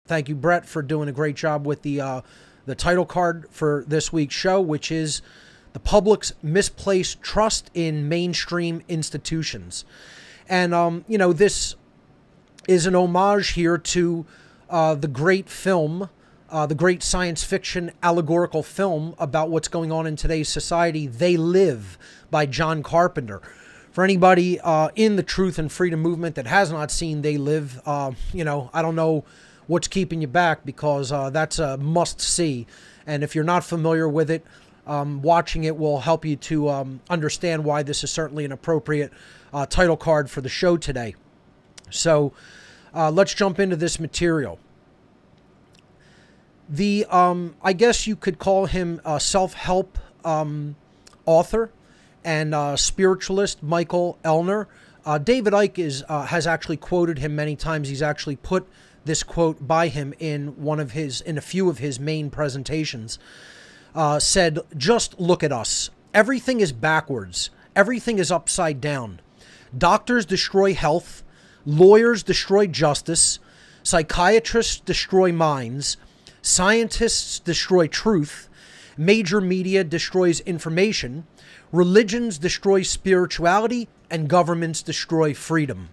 Thank you, Brett, for doing a great job with the title card for this week's show, which is The Public's Misplaced Trust in Mainstream Institutions. And, you know, this is an homage here to the great film, the great science fiction allegorical film about what's going on in today's society, They Live, by John Carpenter. For anybody in the Truth and Freedom movement that has not seen They Live, you know, I don't know what's keeping you back, because that's a must-see. And if you're not familiar with it, watching it will help you to understand why this is certainly an appropriate title card for the show today. So let's jump into this material. The I guess you could call him a self-help author and spiritualist Michael Ellner. David Icke has actually quoted him many times. He's actually put this quote by him in a few of his main presentations. Said, "Just look at us. Everything is backwards. Everything is upside down. Doctors destroy health. Lawyers destroy justice. Psychiatrists destroy minds. Scientists destroy truth. Major media destroys information. Religions destroy spirituality. And governments destroy freedom."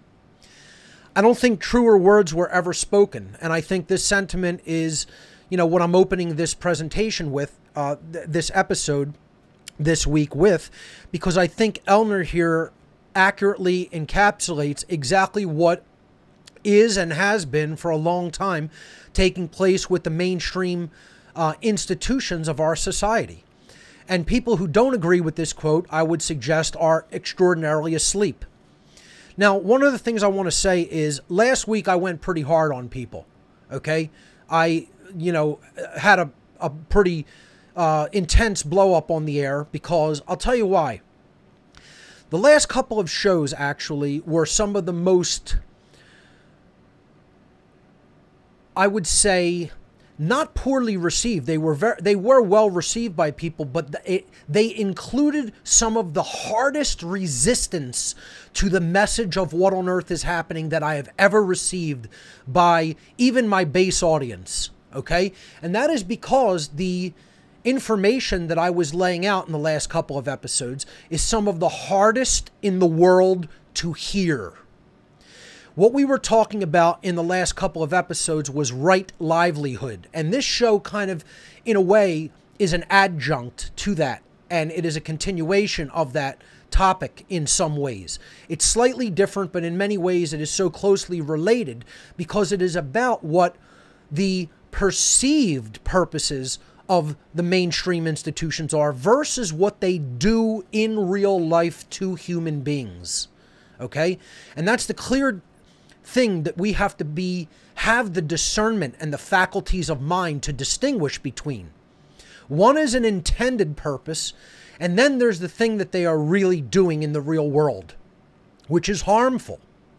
I don't think truer words were ever spoken. And I think this sentiment is, you know, what I'm opening this presentation with, this episode this week with, because I think Ellner here accurately encapsulates exactly what is and has been for a long time taking place with the mainstream institutions of our society. And people who don't agree with this quote, I would suggest, are extraordinarily asleep. Now, one of the things I want to say is last week I went pretty hard on people, okay? I, you know, had a pretty intense blow up on the air, because I'll tell you why. The last couple of shows actually were some of the most, I would say, not poorly received. They were well received by people, but they included some of the hardest resistance to the message of what on earth is happening that I have ever received by even my base audience, okay? And that is because the information that I was laying out in the last couple of episodes is some of the hardest in the world to hear. What we were talking about in the last couple of episodes was right livelihood. And this show kind of, in a way, is an adjunct to that. And it is a continuation of that topic in some ways. It's slightly different, but in many ways it is so closely related, because it is about what the perceived purposes of the mainstream institutions are versus what they do in real life to human beings. Okay? And that's the clear thing that we have to have the discernment and the faculties of mind to distinguish between. One is an intended purpose, and then there's the thing that they are really doing in the real world, which is harmful.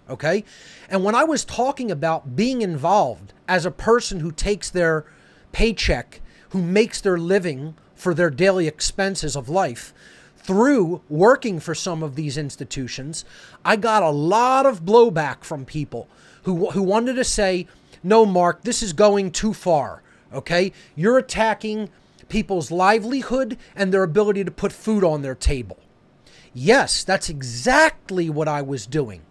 Okay? And when I was talking about being involved as a person who takes their paycheck, who makes their living for their daily expenses of life through working for some of these institutions, I got a lot of blowback from people who wanted to say, "No, Mark, this is going too far, okay? You're attacking people's livelihood and their ability to put food on their table." Yes, that's exactly what I was doing,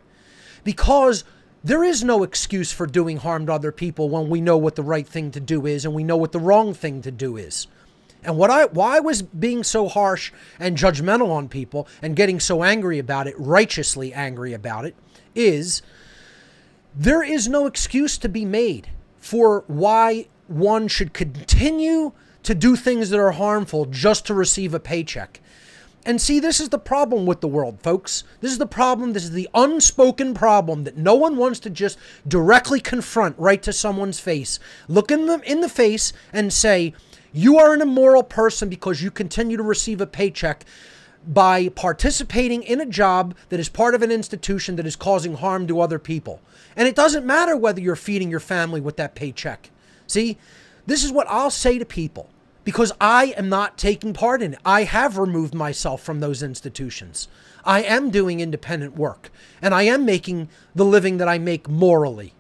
because there is no excuse for doing harm to other people when we know what the right thing to do is and we know what the wrong thing to do is. And why I was being so harsh and judgmental on people and getting so angry about it, righteously angry about it, is there is no excuse to be made for why one should continue to do things that are harmful just to receive a paycheck. And see, this is the problem with the world, folks. This is the problem. This is the unspoken problem that no one wants to just directly confront right to someone's face. Look them in the face and say, you are an immoral person because you continue to receive a paycheck by participating in a job that is part of an institution that is causing harm to other people. And it doesn't matter whether you're feeding your family with that paycheck. See, this is what I'll say to people, because I am not taking part in it. I have removed myself from those institutions. I am doing independent work, and I am making the living that I make morally.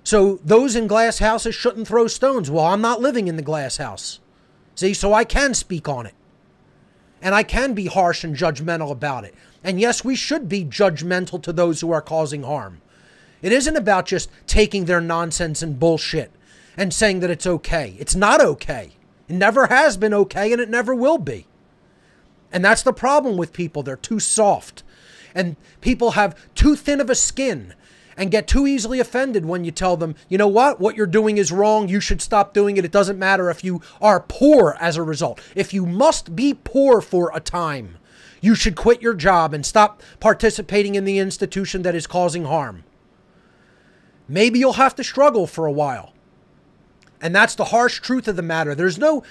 So those in glass houses shouldn't throw stones. Well, I'm not living in the glass house. See, so I can speak on it. And I can be harsh and judgmental about it. And yes, we should be judgmental to those who are causing harm. It isn't about just taking their nonsense and bullshit and saying that it's okay. It's not okay. It never has been okay, and it never will be. And that's the problem with people. They're too soft. And people have too thin of a skin and get too easily offended when you tell them, you know what you're doing is wrong. You should stop doing it. It doesn't matter if you are poor as a result. If you must be poor for a time, you should quit your job and stop participating in the institution that is causing harm. Maybe you'll have to struggle for a while. And that's the harsh truth of the matter. There's no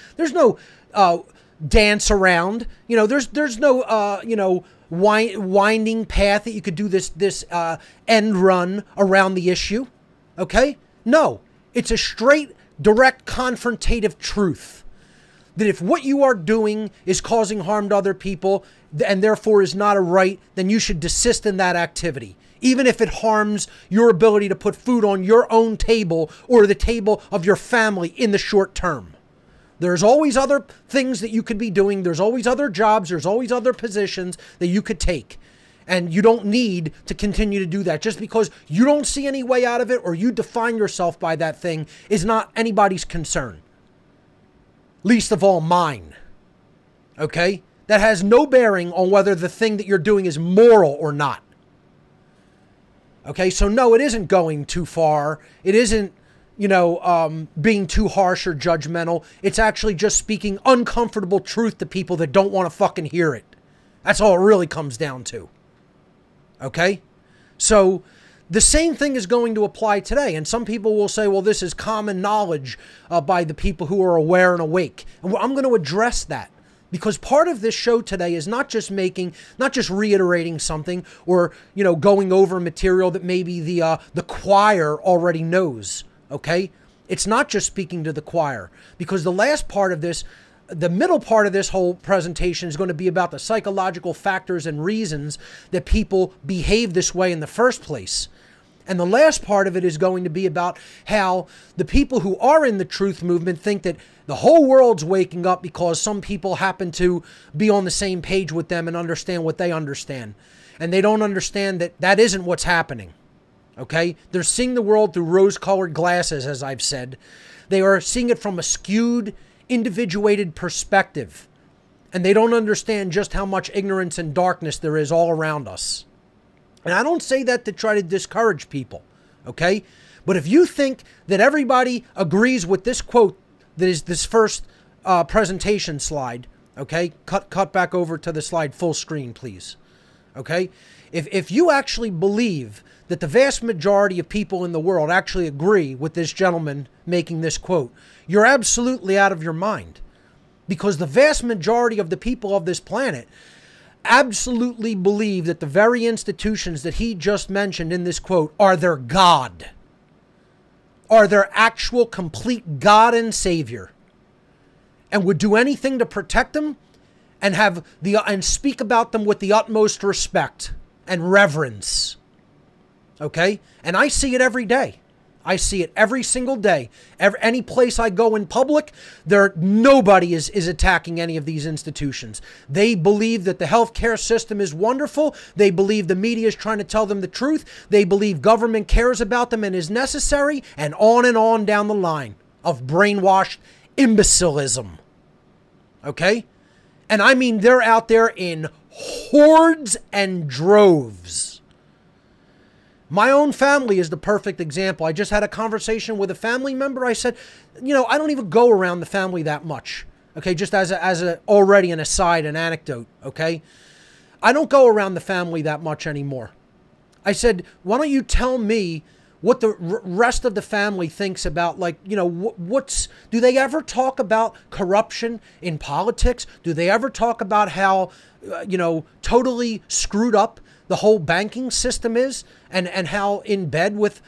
dance around. There's no winding path that you could do this end run around the issue. Okay? No, it's a straight, direct, confrontative truth. That if what you are doing is causing harm to other people and therefore is not a right, then you should desist in that activity. Even if it harms your ability to put food on your own table or the table of your family in the short term. There's always other things that you could be doing. There's always other jobs. There's always other positions that you could take. And you don't need to continue to do that. Just because you don't see any way out of it or you define yourself by that thing is not anybody's concern. Least of all mine. Okay? That has no bearing on whether the thing that you're doing is moral or not. Okay? So no, it isn't going too far. It isn't being too harsh or judgmental. It's actually just speaking uncomfortable truth to people that don't want to fucking hear it. That's all it really comes down to. Okay? So the same thing is going to apply today. And some people will say, well, this is common knowledge by the people who are aware and awake. And I'm going to address that. Because part of this show today is not just reiterating something or, going over material that maybe the choir already knows. Okay? It's not just speaking to the choir, because the last part of this, the middle part of this whole presentation is going to be about the psychological factors and reasons that people behave this way in the first place. And the last part of it is going to be about how the people who are in the truth movement think that the whole world's waking up because some people happen to be on the same page with them and understand what they understand. And they don't understand that that isn't what's happening. Okay? They're seeing the world through rose-colored glasses, as I've said. They are seeing it from a skewed, individuated perspective. And they don't understand just how much ignorance and darkness there is all around us. And I don't say that to try to discourage people. Okay? But if you think that everybody agrees with this quote that is this first presentation slide, okay? Cut back over to the slide full screen, please. Okay? If you actually believe that the vast majority of people in the world actually agree with this gentleman making this quote, you're absolutely out of your mind. Because the vast majority of the people of this planet absolutely believe that the very institutions that he just mentioned in this quote are their God. Are their actual complete God and Savior. And would do anything to protect them and speak about them with the utmost respect and reverence. Okay? And I see it every day. I see it every single day. Any place I go in public, nobody is attacking any of these institutions. They believe that the healthcare system is wonderful. They believe the media is trying to tell them the truth. They believe government cares about them and is necessary, and on down the line of brainwashed imbecilism. Okay? And I mean, they're out there in hordes and droves. My own family is the perfect example. I just had a conversation with a family member. I said, I don't even go around the family that much. Okay, just as already an aside, an anecdote, okay? I don't go around the family that much anymore. I said, why don't you tell me what the rest of the family thinks about, do they ever talk about corruption in politics? Do they ever talk about how, totally screwed up the whole banking system is, and how in bed with,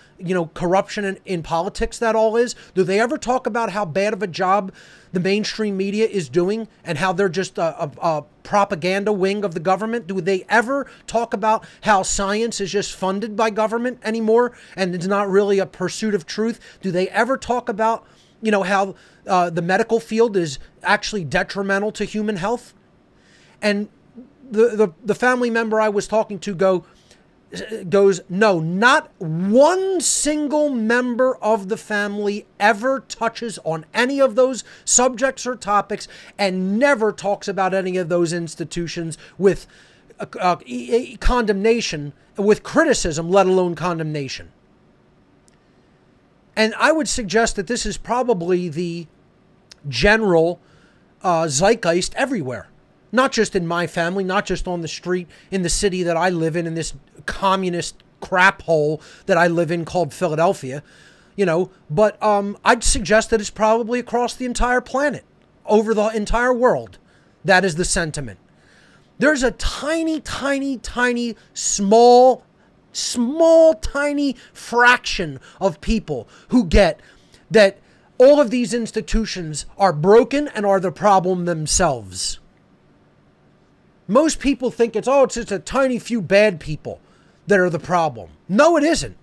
corruption in politics that all is? Do they ever talk about how bad of a job the mainstream media is doing and how they're just a propaganda wing of the government? Do they ever talk about how science is just funded by government anymore and it's not really a pursuit of truth? Do they ever talk about, how the medical field is actually detrimental to human health? And the family member I was talking to goes, no, not one single member of the family ever touches on any of those subjects or topics and never talks about any of those institutions with condemnation, with criticism, let alone condemnation. And I would suggest that this is probably the general zeitgeist everywhere. Not just in my family, not just on the street, in the city that I live in this communist crap hole that I live in called Philadelphia, but I'd suggest that it's probably across the entire planet, over the entire world. That is the sentiment. There's a tiny, tiny, tiny, small, tiny fraction of people who get that all of these institutions are broken and are the problem themselves. Most people think it's just a tiny few bad people that are the problem. No, it isn't.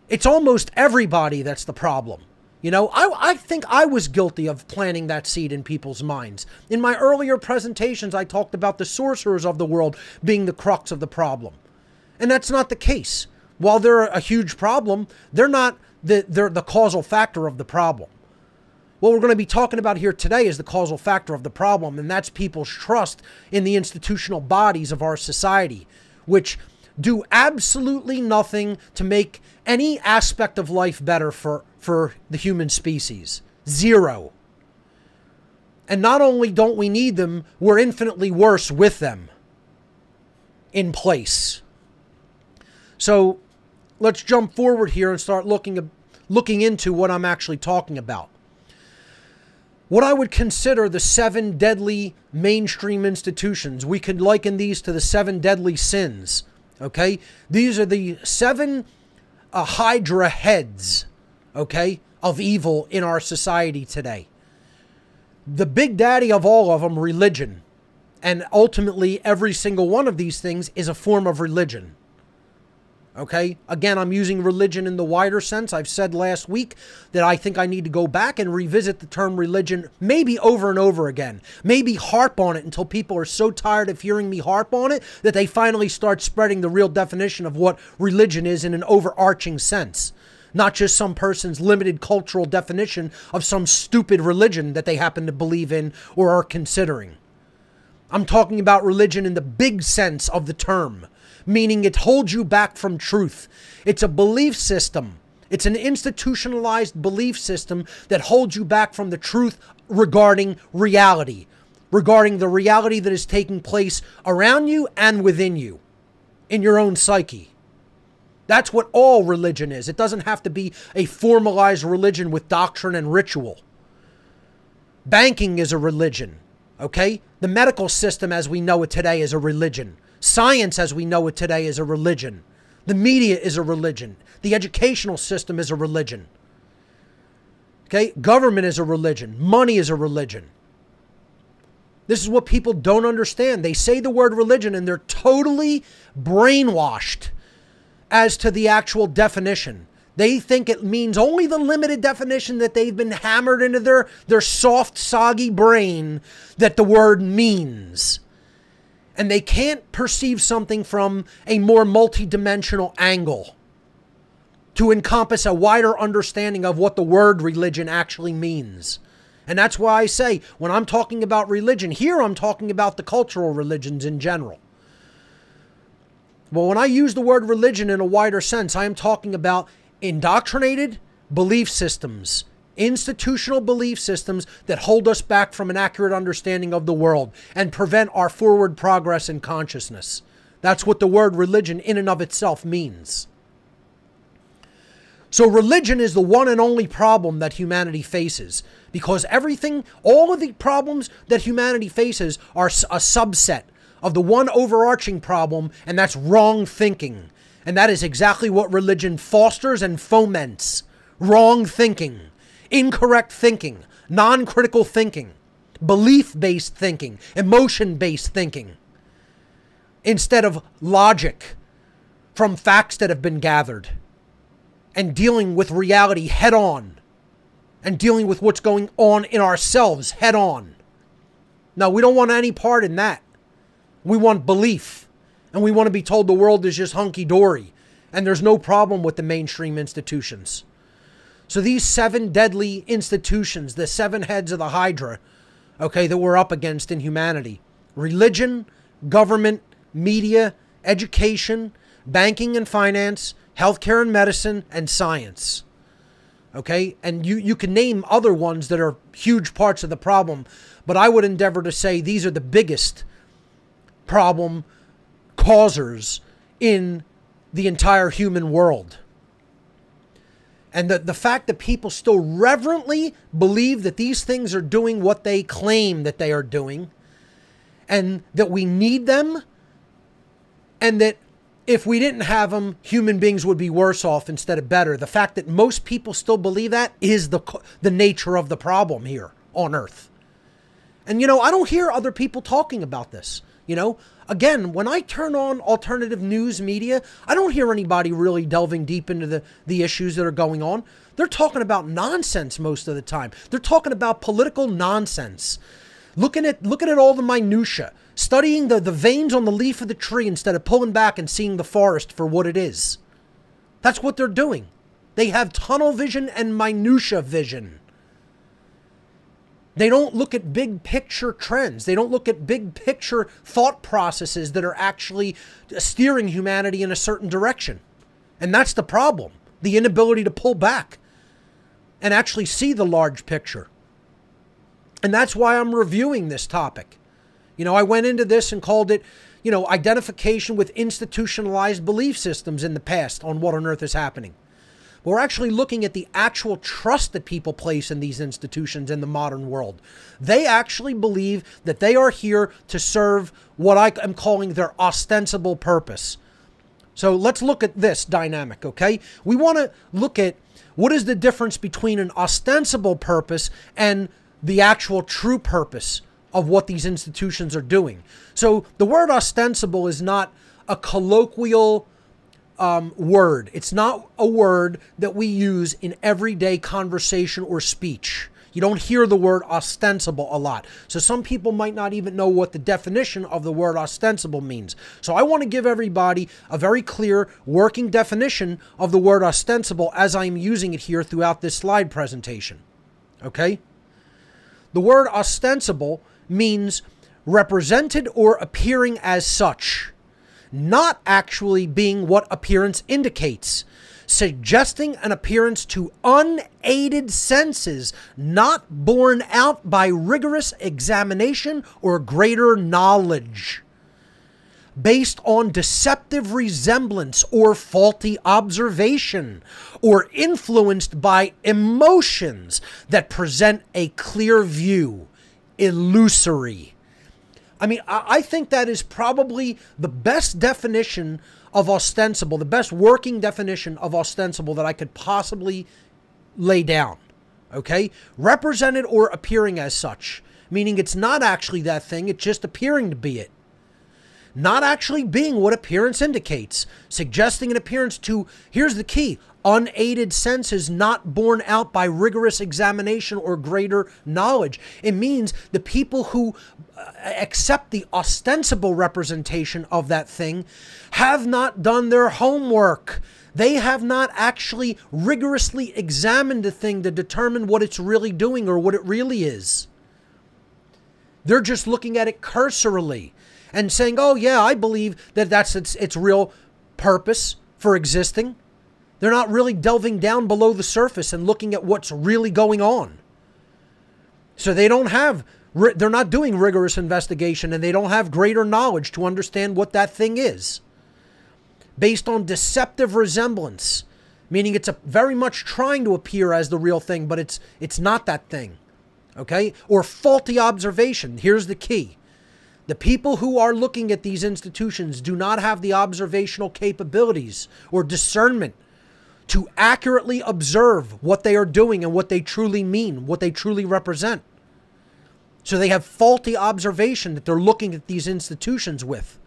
It's almost everybody that's the problem. I think I was guilty of planting that seed in people's minds. In my earlier presentations, I talked about the sorcerers of the world being the crux of the problem. And that's not the case. While they're a huge problem, they're the causal factor of the problem. What we're going to be talking about here today is the causal factor of the problem, and that's people's trust in the institutional bodies of our society, which do absolutely nothing to make any aspect of life better for the human species. Zero. And not only don't we need them, we're infinitely worse with them in place. So let's jump forward here and start looking into what I'm actually talking about. What I would consider the 7 deadly mainstream institutions. We could liken these to the 7 deadly sins. Okay? These are the 7 Hydra heads, okay, of evil in our society today. The big daddy of all of them, religion. And ultimately, every single one of these things is a form of religion. Okay? Again, I'm using religion in the wider sense. I've said last week that I think I need to go back and revisit the term religion maybe over and over again. Maybe harp on it until people are so tired of hearing me harp on it that they finally start spreading the real definition of what religion is in an overarching sense. Not just some person's limited cultural definition of some stupid religion that they happen to believe in or are considering. I'm talking about religion in the big sense of the term. Meaning it holds you back from truth. It's a belief system. It's an institutionalized belief system that holds you back from the truth regarding reality. Regarding the reality that is taking place around you and within you. In your own psyche. That's what all religion is. It doesn't have to be a formalized religion with doctrine and ritual. Banking is a religion. Okay? The medical system as we know it today is a religion. Science as we know it today is a religion. The media is a religion. The educational system is a religion. Okay? Government is a religion. Money is a religion. This is what people don't understand. They say the word religion and they're totally brainwashed as to the actual definition. They think it means only the limited definition that they've been hammered into their soft, soggy brain that the word means. And they can't perceive something from a more multidimensional angle to encompass a wider understanding of what the word religion actually means. And that's why I say, when I'm talking about religion, here I'm talking about the cultural religions in general. Well, when I use the word religion in a wider sense, I am talking about indoctrinated belief systems. Institutional belief systems that hold us back from an accurate understanding of the world and prevent our forward progress in consciousness. That's what the word religion in and of itself means. So religion is the one and only problem that humanity faces, because all of the problems that humanity faces are a subset of the one overarching problem, and that's wrong thinking. And that is exactly what religion fosters and foments. Wrong thinking, incorrect thinking, non-critical thinking, belief-based thinking, emotion-based thinking, instead of logic from facts that have been gathered and dealing with reality head on and dealing with what's going on in ourselves head on. Now, we don't want any part in that. We want belief, and we want to be told the world is just hunky-dory and there's no problem with the mainstream institutions. So these 7 deadly institutions, the 7 heads of the Hydra, okay, that we're up against in humanity: religion, government, media, education, banking and finance, healthcare and medicine, and science. Okay, and you can name other ones that are huge parts of the problem, but I would endeavor to say these are the biggest problem causers in the entire human world. And the fact that people still reverently believe that these things are doing what they claim that they are doing, and that we need them, and that if we didn't have them, human beings would be worse off instead of better. The fact that most people still believe that is the nature of the problem here on Earth. And, I don't hear other people talking about this. Again, when I turn on alternative news media, I don't hear anybody really delving deep into the issues that are going on. They're talking about nonsense most of the time. They're talking about political nonsense. Looking at all the minutia, studying the veins on the leaf of the tree instead of pulling back and seeing the forest for what it is. That's what they're doing. They have tunnel vision and minutia vision. They don't look at big picture trends. They don't look at big picture thought processes that are actually steering humanity in a certain direction. And that's the problem. The inability to pull back and actually see the large picture. And that's why I'm reviewing this topic. I went into this and called it, identification with institutionalized belief systems in the past on what on earth is happening. We're actually looking at the actual trust that people place in these institutions in the modern world. They actually believe that they are here to serve what I am calling their ostensible purpose. So let's look at this dynamic, okay? We want to look at what is the difference between an ostensible purpose and the actual true purpose of what these institutions are doing. So the word ostensible is not a colloquial word. It's not a word that we use in everyday conversation or speech. You don't hear the word ostensible a lot. So some people might not even know what the definition of the word ostensible means. So I want to give everybody a very clear working definition of the word ostensible as I'm using it here throughout this slide presentation. Okay? The word ostensible means represented or appearing as such, not actually being what appearance indicates, suggesting an appearance to unaided senses, not borne out by rigorous examination or greater knowledge, based on deceptive resemblance or faulty observation, or influenced by emotions that present a clear view, illusory. I mean, I think that is probably the best definition of ostensible, the best working definition of ostensible that I could possibly lay down. Okay? Represented or appearing as such, meaning it's not actually that thing, it's just appearing to be it. Not actually being what appearance indicates, suggesting an appearance to, here's the key, unaided senses not borne out by rigorous examination or greater knowledge. It means the people who accept the ostensible representation of that thing have not done their homework. They have not actually rigorously examined the thing to determine what it's really doing or what it really is. They're just looking at it cursorily and saying, oh yeah, I believe that that's its real purpose for existing. They're not really delving down below the surface and looking at what's really going on. So they're not doing rigorous investigation, and they don't have greater knowledge to understand what that thing is. Based on deceptive resemblance, meaning it's very much trying to appear as the real thing, but it's not that thing. Okay? Or faulty observation. Here's the key. The people who are looking at these institutions do not have the observational capabilities or discernment to accurately observe what they are doing and what they truly mean, what they truly represent. So they have faulty observation that they're looking at these institutions with,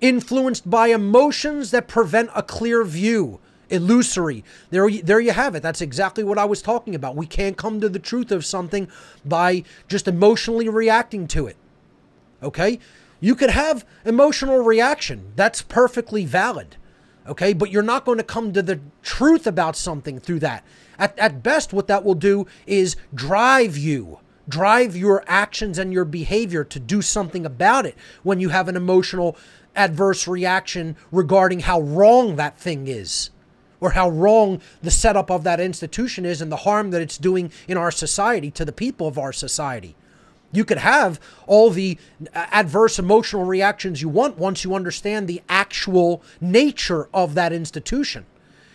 influenced by emotions that prevent a clear view, illusory. There you have it. That's exactly what I was talking about. We can't come to the truth of something by just emotionally reacting to it. Okay? You could have emotional reaction. That's perfectly valid. Okay? But you're not going to come to the truth about something through that. At best, what that will do is drive your actions and your behavior to do something about it when you have an emotional adverse reaction regarding how wrong that thing is, or how wrong the setup of that institution is and the harm that it's doing in our society to the people of our society. You could have all the adverse emotional reactions you want once you understand the actual nature of that institution.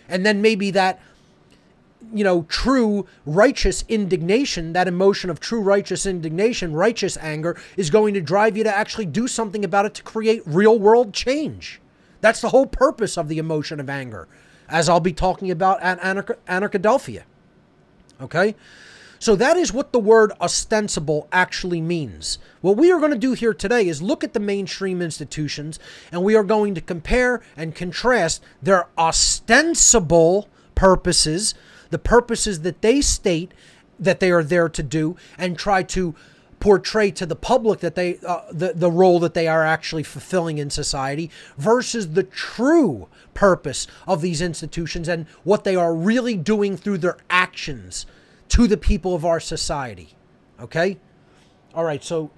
And then maybe that, true righteous indignation, that emotion of true righteous indignation, righteous anger, is going to drive you to actually do something about it to create real world change. That's the whole purpose of the emotion of anger, as I'll be talking about at Anarchadelphia. Okay? So that is what the word ostensible actually means. What we are going to do here today is look at the mainstream institutions, and we are going to compare and contrast their ostensible purposes, the purposes that they state that they are there to do, and try to portray to the public that they the role that they are actually fulfilling in society, versus the true purpose of these institutions and what they are really doing through their actions to the people of our society. Okay? All right, so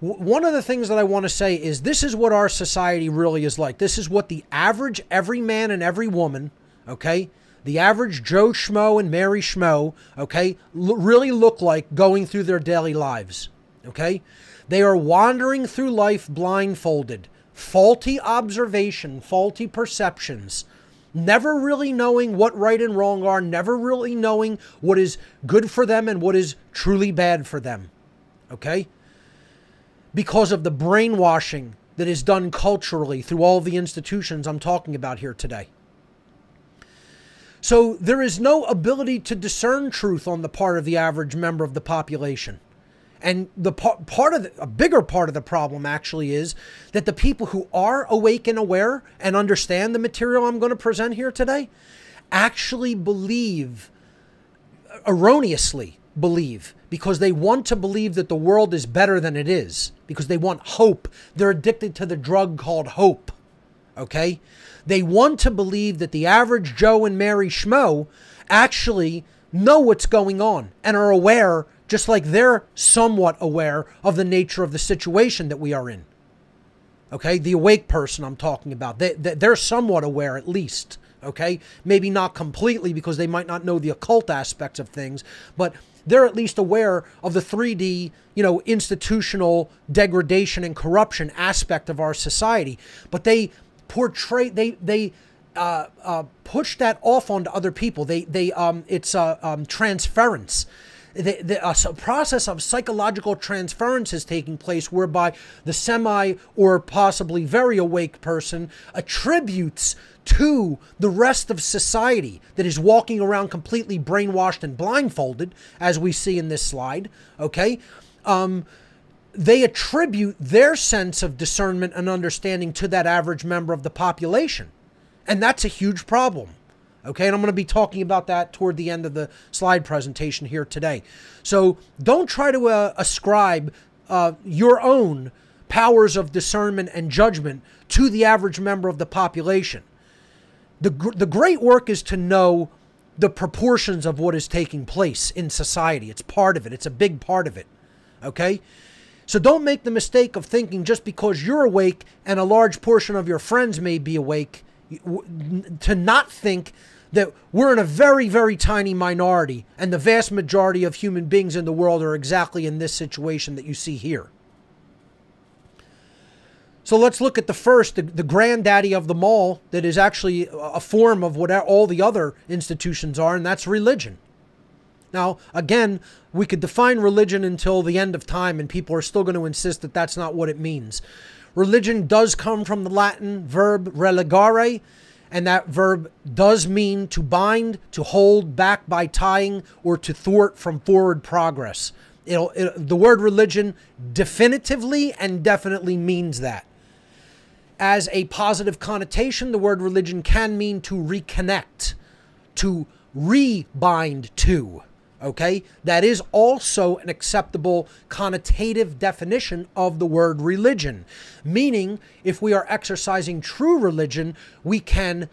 one of the things that I want to say is this is what our society really is like. This is what the average every man and every woman, okay, the average Joe Schmo and Mary Schmo, okay, really look like going through their daily lives. Okay? They are wandering through life blindfolded. Faulty observation, faulty perceptions, never really knowing what right and wrong are, never really knowing what is good for them and what is truly bad for them. Okay? Because of the brainwashing that is done culturally through all the institutions I'm talking about here today. So there is no ability to discern truth on the part of the average member of the population. And a bigger part of the problem actually is that the people who are awake and aware and understand the material I'm going to present here today actually erroneously believe, because they want to believe that the world is better than it is, because they want hope. They're addicted to the drug called hope. Okay? They want to believe that the average Joe and Mary Schmo actually know what's going on and are aware, just like they're somewhat aware of the nature of the situation that we are in. Okay? The awake person I'm talking about. They're somewhat aware at least. Okay? Maybe not completely, because they might not know the occult aspects of things, but they're at least aware of the 3D, institutional degradation and corruption aspect of our society. But they portray, they push that off onto other people. It's transference. A process of psychological transference is taking place, whereby the semi or possibly very awake person attributes to the rest of society that is walking around completely brainwashed and blindfolded, as we see in this slide, okay? They attribute their sense of discernment and understanding to that average member of the population. And that's a huge problem. Okay, and I'm going to be talking about that toward the end of the slide presentation here today. So don't try to ascribe your own powers of discernment and judgment to the average member of the population. The great work is to know the proportions of what is taking place in society. It's part of it. It's a big part of it. Okay? So don't make the mistake of thinking just because you're awake and a large portion of your friends may be awake, to not think that we're in a very, very tiny minority and the vast majority of human beings in the world are exactly in this situation that you see here. So let's look at the first, the granddaddy of them all, that is actually a form of what all the other institutions are, and that's religion. Now, again, we could define religion until the end of time, and people are still going to insist that that's not what it means. Religion does come from the Latin verb religare, and that verb does mean to bind, to hold back by tying, or to thwart from forward progress. The word religion definitively and definitely means that. As a positive connotation, the word religion can mean to reconnect, to rebind to. Okay, that is also an acceptable connotative definition of the word religion, meaning if we are exercising true religion, we can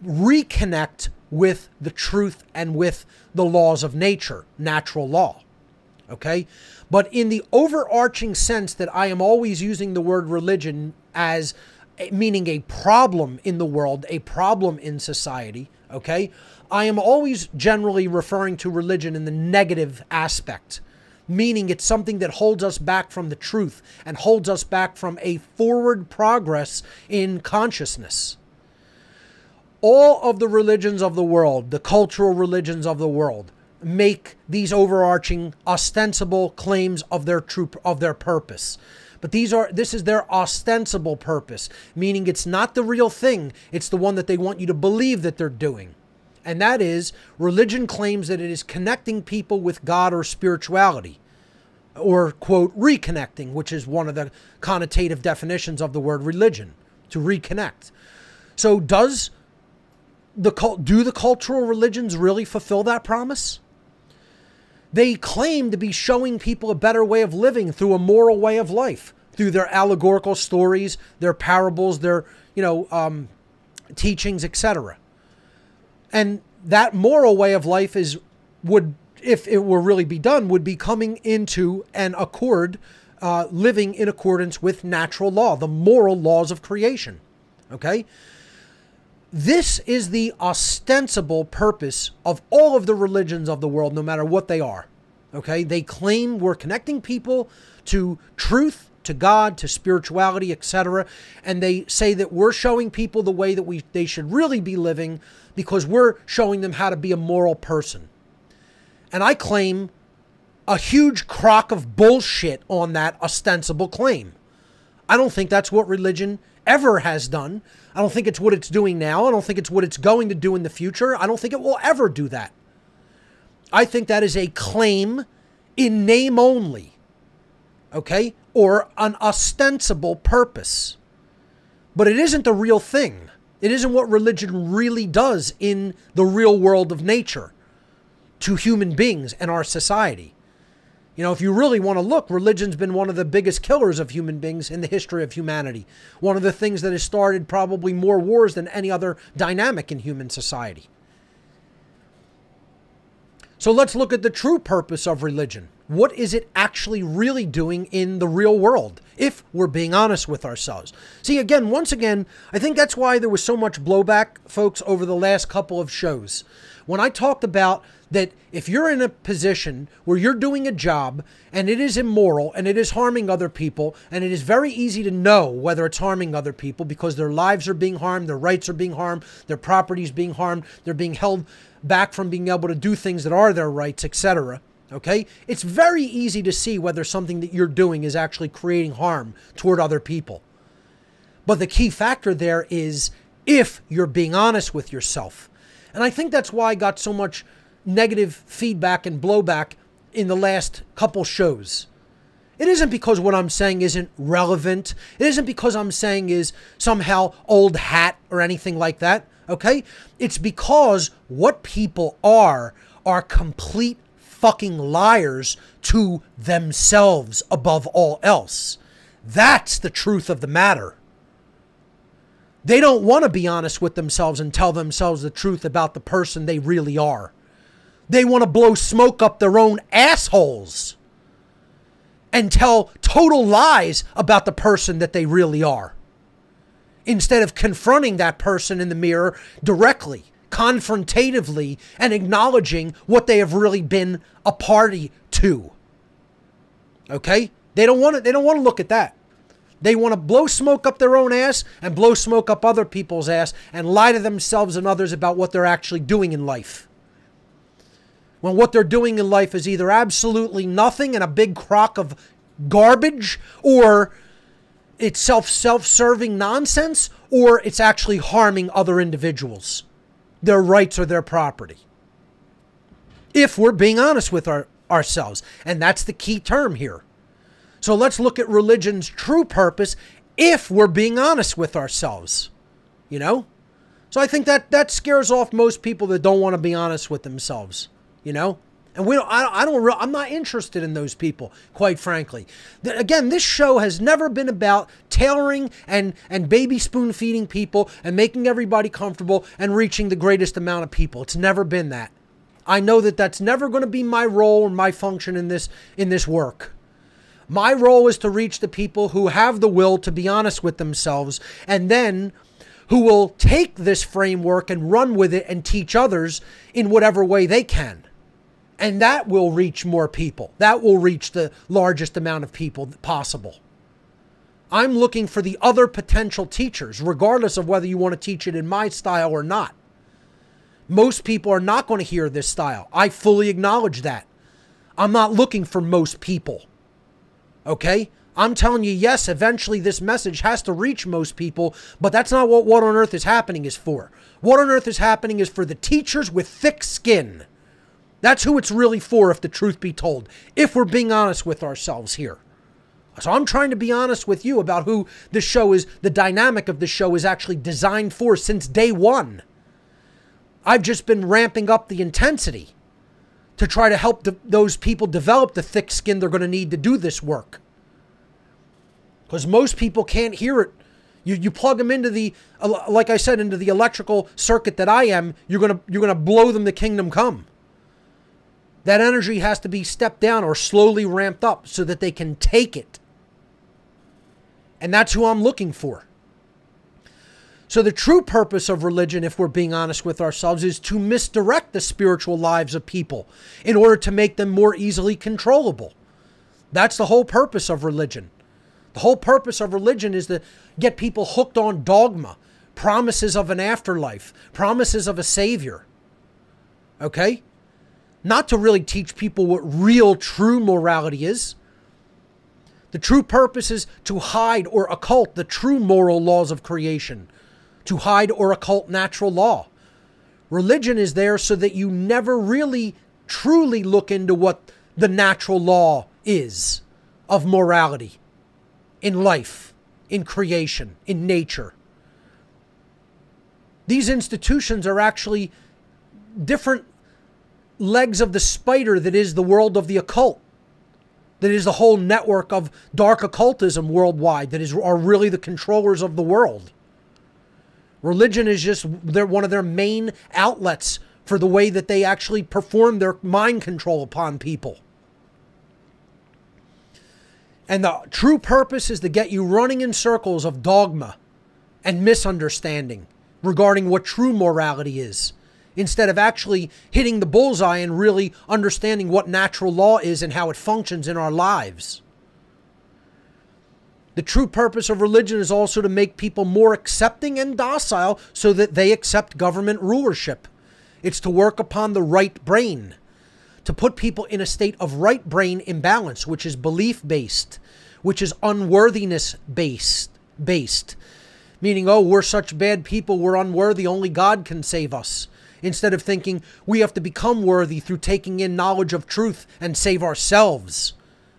reconnect with the truth and with the laws of nature, natural law. Okay, but in the overarching sense that I am always using the word religion as meaning a problem in the world, a problem in society, okay, I am always generally referring to religion in the negative aspect, meaning it's something that holds us back from the truth and holds us back from a forward progress in consciousness. All of the religions of the world, the cultural religions of the world, make these overarching ostensible claims of their purpose. But this is their ostensible purpose, meaning it's not the real thing. It's the one that they want you to believe that they're doing. And that is, religion claims that it is connecting people with God or spirituality, or, quote, reconnecting, which is one of the connotative definitions of the word religion, to reconnect. So do the cultural religions really fulfill that promise? They claim to be showing people a better way of living through a moral way of life, through their allegorical stories, their parables, their, teachings, etc. And that moral way of life would, if it were really be done, would be coming into an accord, living in accordance with natural law, the moral laws of creation. Okay? This is the ostensible purpose of all of the religions of the world, no matter what they are. Okay? They claim we're connecting people to truth, to God, to spirituality, etc. And they say that we're showing people the way that they should really be living because we're showing them how to be a moral person. And I claim a huge crock of bullshit on that ostensible claim. I don't think that's what religion ever has done. I don't think it's what it's doing now. I don't think it's what it's going to do in the future. I don't think it will ever do that. I think that is a claim in name only, okay? Or an ostensible purpose. But it isn't the real thing. It isn't what religion really does in the real world of nature to human beings and our society. You know, if you really want to look, religion's been one of the biggest killers of human beings in the history of humanity. One of the things that has started probably more wars than any other dynamic in human society. So let's look at the true purpose of religion. What is it actually really doing in the real world, if we're being honest with ourselves? See, again, once again, I think that's why there was so much blowback, folks, over the last couple of shows. When I talked about that if you're in a position where you're doing a job and it is immoral and it is harming other people, and it is very easy to know whether it's harming other people because their lives are being harmed, their rights are being harmed, their property is being harmed, they're being held back from being able to do things that are their rights, etc. Okay? It's very easy to see whether something that you're doing is actually creating harm toward other people. But the key factor there is if you're being honest with yourself. And I think that's why I got so much negative feedback and blowback in the last couple shows. It isn't because what I'm saying isn't relevant. It isn't because I'm saying is somehow old hat or anything like that. Okay? It's because what people are complete fucking liars to themselves above all else. That's the truth of the matter. They don't want to be honest with themselves and tell themselves the truth about the person they really are. They want to blow smoke up their own assholes and tell total lies about the person that they really are, instead of confronting that person in the mirror directly, confrontatively, and acknowledging what they have really been a party to. Okay? They don't want to look at that. They want to blow smoke up their own ass and blow smoke up other people's ass and lie to themselves and others about what they're actually doing in life. when what they're doing in life is either absolutely nothing and a big crock of garbage, or it's self-serving nonsense, or it's actually harming other individuals, their rights or their property. If we're being honest with ourselves. And that's the key term here. So let's look at religion's true purpose if we're being honest with ourselves. You know? So I think that scares off most people that don't want to be honest with themselves. You know? And I'm not interested in those people, quite frankly. Again, this show has never been about tailoring and baby spoon feeding people and making everybody comfortable and reaching the greatest amount of people. It's never been that. I know that that's never going to be my role or my function in this work. My role is to reach the people who have the will to be honest with themselves, and then who will take this framework and run with it and teach others in whatever way they can. And that will reach more people. That will reach the largest amount of people possible. I'm looking for the other potential teachers, regardless of whether you want to teach it in my style or not. Most people are not going to hear this style. I fully acknowledge that. I'm not looking for most people. Okay? I'm telling you, yes, eventually this message has to reach most people, but that's not what What on Earth is Happening is for. What on Earth is Happening is for the teachers with thick skin. That's who it's really for, if the truth be told, if we're being honest with ourselves here. So I'm trying to be honest with you about who the show is, the dynamic of the show is actually designed for since day one. I've just been ramping up the intensity to try to help those people develop the thick skin they're going to need to do this work. Because most people can't hear it. You plug them into the, like I said, into the electrical circuit that I am, you're gonna blow them to kingdom come. That energy has to be stepped down or slowly ramped up so that they can take it. And that's who I'm looking for. So the true purpose of religion, if we're being honest with ourselves, is to misdirect the spiritual lives of people in order to make them more easily controllable. That's the whole purpose of religion. The whole purpose of religion is to get people hooked on dogma, promises of an afterlife, promises of a savior. Okay? Not to really teach people what real, true morality is. The true purpose is to hide or occult the true moral laws of creation, to hide or occult natural law. Religion is there so that you never really, truly look into what the natural law is of morality in life, in creation, in nature. These institutions are actually different legs of the spider that is the world of the occult, that is the whole network of dark occultism worldwide, that are really the controllers of the world. Religion is just one of their main outlets for the way that they actually perform their mind control upon people. And the true purpose is to get you running in circles of dogma and misunderstanding regarding what true morality is, instead of actually hitting the bullseye and really understanding what natural law is and how it functions in our lives. The true purpose of religion is also to make people more accepting and docile so that they accept government rulership. It's to work upon the right brain, to put people in a state of right brain imbalance, which is belief-based, which is unworthiness-based, meaning, oh, we're such bad people, we're unworthy, only God can save us. Instead of thinking we have to become worthy through taking in knowledge of truth and save ourselves.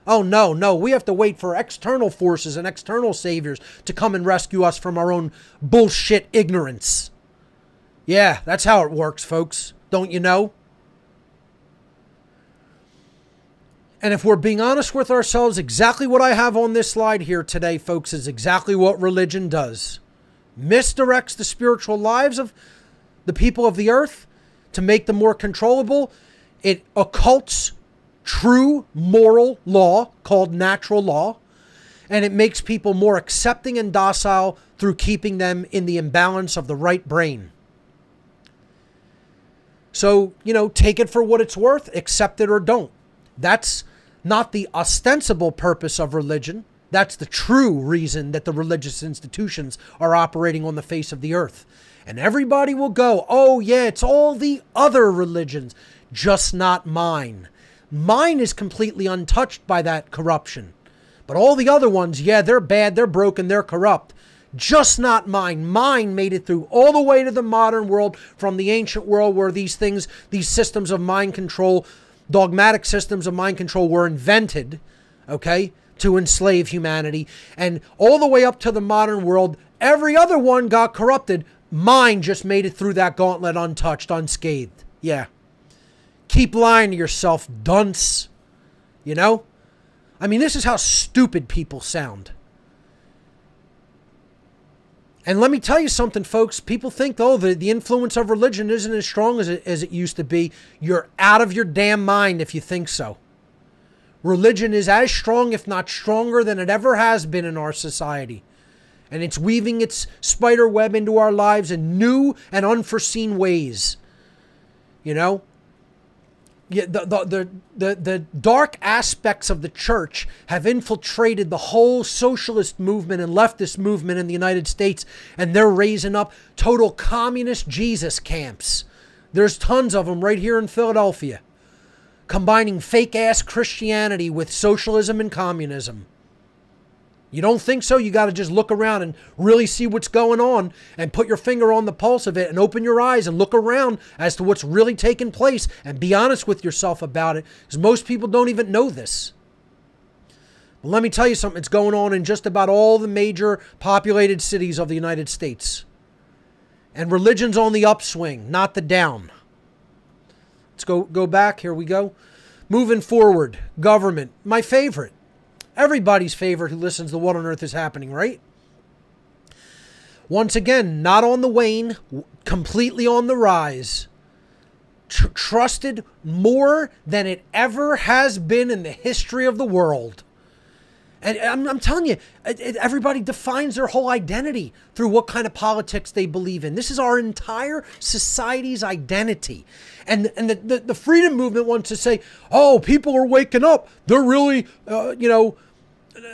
Oh, no, we have to wait for external forces and external saviors to come and rescue us from our own bullshit ignorance. Yeah, that's how it works, folks. Don't you know? And if we're being honest with ourselves, exactly what I have on this slide here today, folks, is exactly what religion does. Misdirects the spiritual lives of the people of the earth to make them more controllable. It occults true moral law called natural law, and it makes people more accepting and docile through keeping them in the imbalance of the right brain. So, take it for what it's worth, accept it or don't. That's not the ostensible purpose of religion. That's the true reason that the religious institutions are operating on the face of the earth. And everybody will go, oh yeah, it's all the other religions. just not mine. Mine is completely untouched by that corruption. But all the other ones, yeah, they're bad, they're broken, they're corrupt. Just not mine. Mine made it through all the way to the modern world from the ancient world where these things, these systems of mind control, dogmatic systems of mind control were invented, okay, to enslave humanity. And all the way up to the modern world, every other one got corrupted. Mine just made it through that gauntlet untouched, unscathed. Yeah. Keep lying to yourself, dunce. You know? I mean, this is how stupid people sound. And let me tell you something, folks. People think, oh, the influence of religion isn't as strong as it used to be. You're out of your damn mind if you think so. Religion is as strong, if not stronger, than it ever has been in our society. And it's weaving its spider web into our lives in new and unforeseen ways. You know? Yeah, the dark aspects of the church have infiltrated the whole socialist movement and leftist movement in the United States, and they're raising up total communist Jesus camps. There's tons of them right here in Philadelphia, combining fake-ass Christianity with socialism and communism. You don't think so? You got to just look around and really see what's going on and put your finger on the pulse of it and open your eyes and look around as to what's really taking place and be honest with yourself about it, because most people don't even know this. But let me tell you something. It's going on in just about all the major populated cities of the United States. And religion's on the upswing, not the down. Let's go back. Here we go. Moving forward. Government. My favorite. Everybody's favorite who listens to What on Earth is Happening, right? Once again, not on the wane, completely on the rise. Trusted more than it ever has been in the history of the world. And I'm telling you, everybody defines their whole identity through what kind of politics they believe in. This is our entire society's identity. And the freedom movement wants to say, oh, people are waking up. They're really,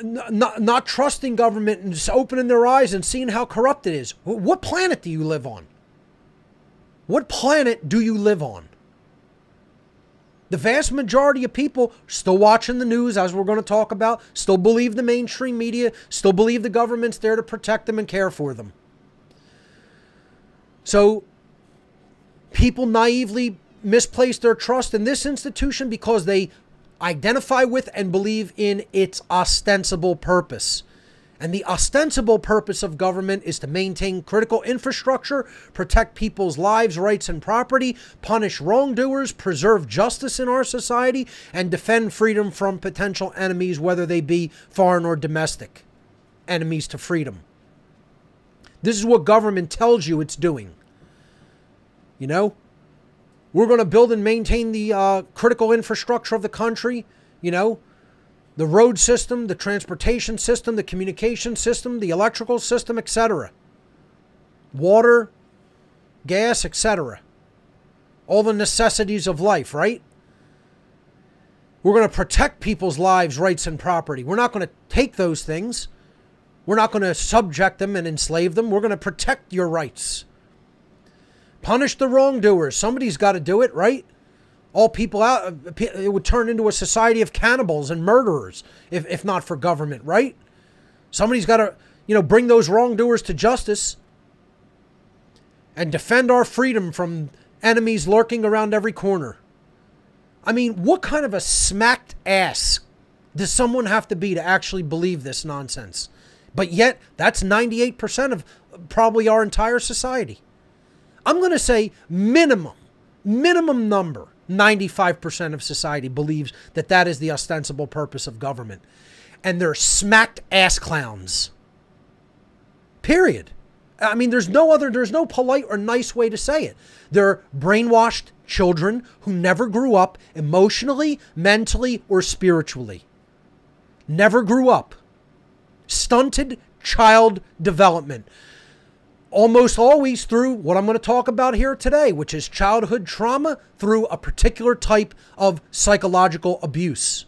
not trusting government and just opening their eyes and seeing how corrupt it is. What planet do you live on? What planet do you live on? The vast majority of people still watching the news, as we're going to talk about, still believe the mainstream media, still believe the government's there to protect them and care for them. So people naively misplace their trust in this institution because they identify with and believe in its ostensible purpose. And the ostensible purpose of government is to maintain critical infrastructure, protect people's lives, rights, and property, punish wrongdoers, preserve justice in our society, and defend freedom from potential enemies, whether they be foreign or domestic enemies to freedom. This is what government tells you it's doing. You know? We're going to build and maintain the critical infrastructure of the country, you know? The road system, the transportation system, the communication system, the electrical system, etc. Water, gas, etc. All the necessities of life, right? We're going to protect people's lives, rights, and property. We're not going to take those things. We're not going to subject them and enslave them. We're going to protect your rights. Punish the wrongdoers. Somebody's got to do it, right? All people out, it would turn into a society of cannibals and murderers if not for government, right? Somebody's got to, bring those wrongdoers to justice and defend our freedom from enemies lurking around every corner. I mean, what kind of a smacked ass does someone have to be to actually believe this nonsense? But yet, that's 98% of probably our entire society. I'm going to say minimum number. 95% of society believes that is the ostensible purpose of government. And they're smacked ass clowns. Period. I mean, there's no polite or nice way to say it. They're brainwashed children who never grew up emotionally, mentally, or spiritually. Never grew up. Stunted child development. Almost always through what I'm going to talk about here today, which is childhood trauma through a particular type of psychological abuse.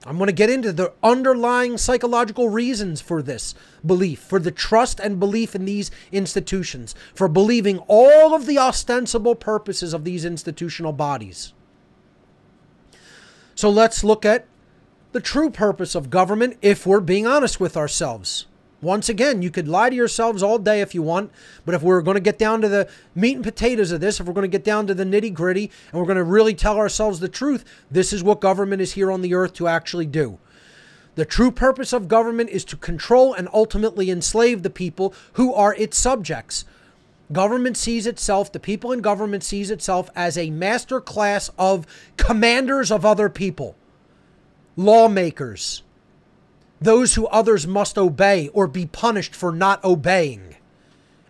I'm going to get into the underlying psychological reasons for this belief, for the trust and belief in these institutions, for believing all of the ostensible purposes of these institutional bodies. So let's look at the true purpose of government if we're being honest with ourselves. Once again, you could lie to yourselves all day if you want, but if we're going to get down to the meat and potatoes of this, if we're going to get down to the nitty gritty, and we're going to really tell ourselves the truth, this is what government is here on the earth to actually do. The true purpose of government is to control and ultimately enslave the people who are its subjects. Government sees itself, the people in government sees itself as a master class of commanders of other people, lawmakers, those who others must obey or be punished for not obeying.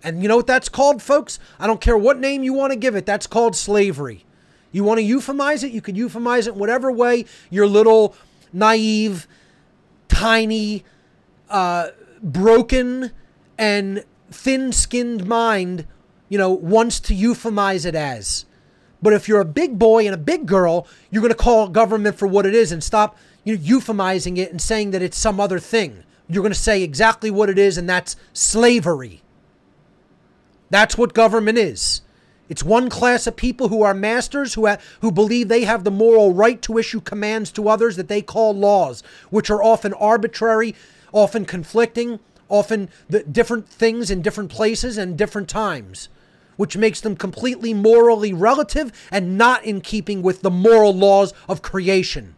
And you know what that's called, folks? I don't care what name you want to give it. That's called slavery. You want to euphemize it? You could euphemize it in whatever way your little naive, tiny, broken, and thin-skinned mind, wants to euphemize it as. But if you're a big boy and a big girl, you're going to call government for what it is and stop euphemizing it and saying that it's some other thing. You're going to say exactly what it is, and that's slavery. That's what government is. It's one class of people who are masters, who believe they have the moral right to issue commands to others that they call laws, which are often arbitrary, often conflicting, often the different things in different places and different times, which makes them completely morally relative and not in keeping with the moral laws of creation,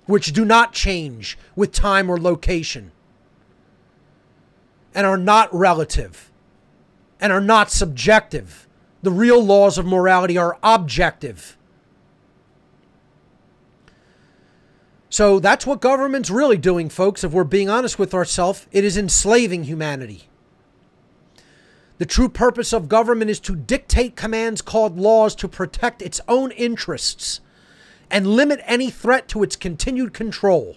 which do not change with time or location, and are not relative, and are not subjective. The real laws of morality are objective. So that's what government's really doing, folks. If we're being honest with ourselves, it is enslaving humanity. The true purpose of government is to dictate commands called laws to protect its own interests and limit any threat to its continued control.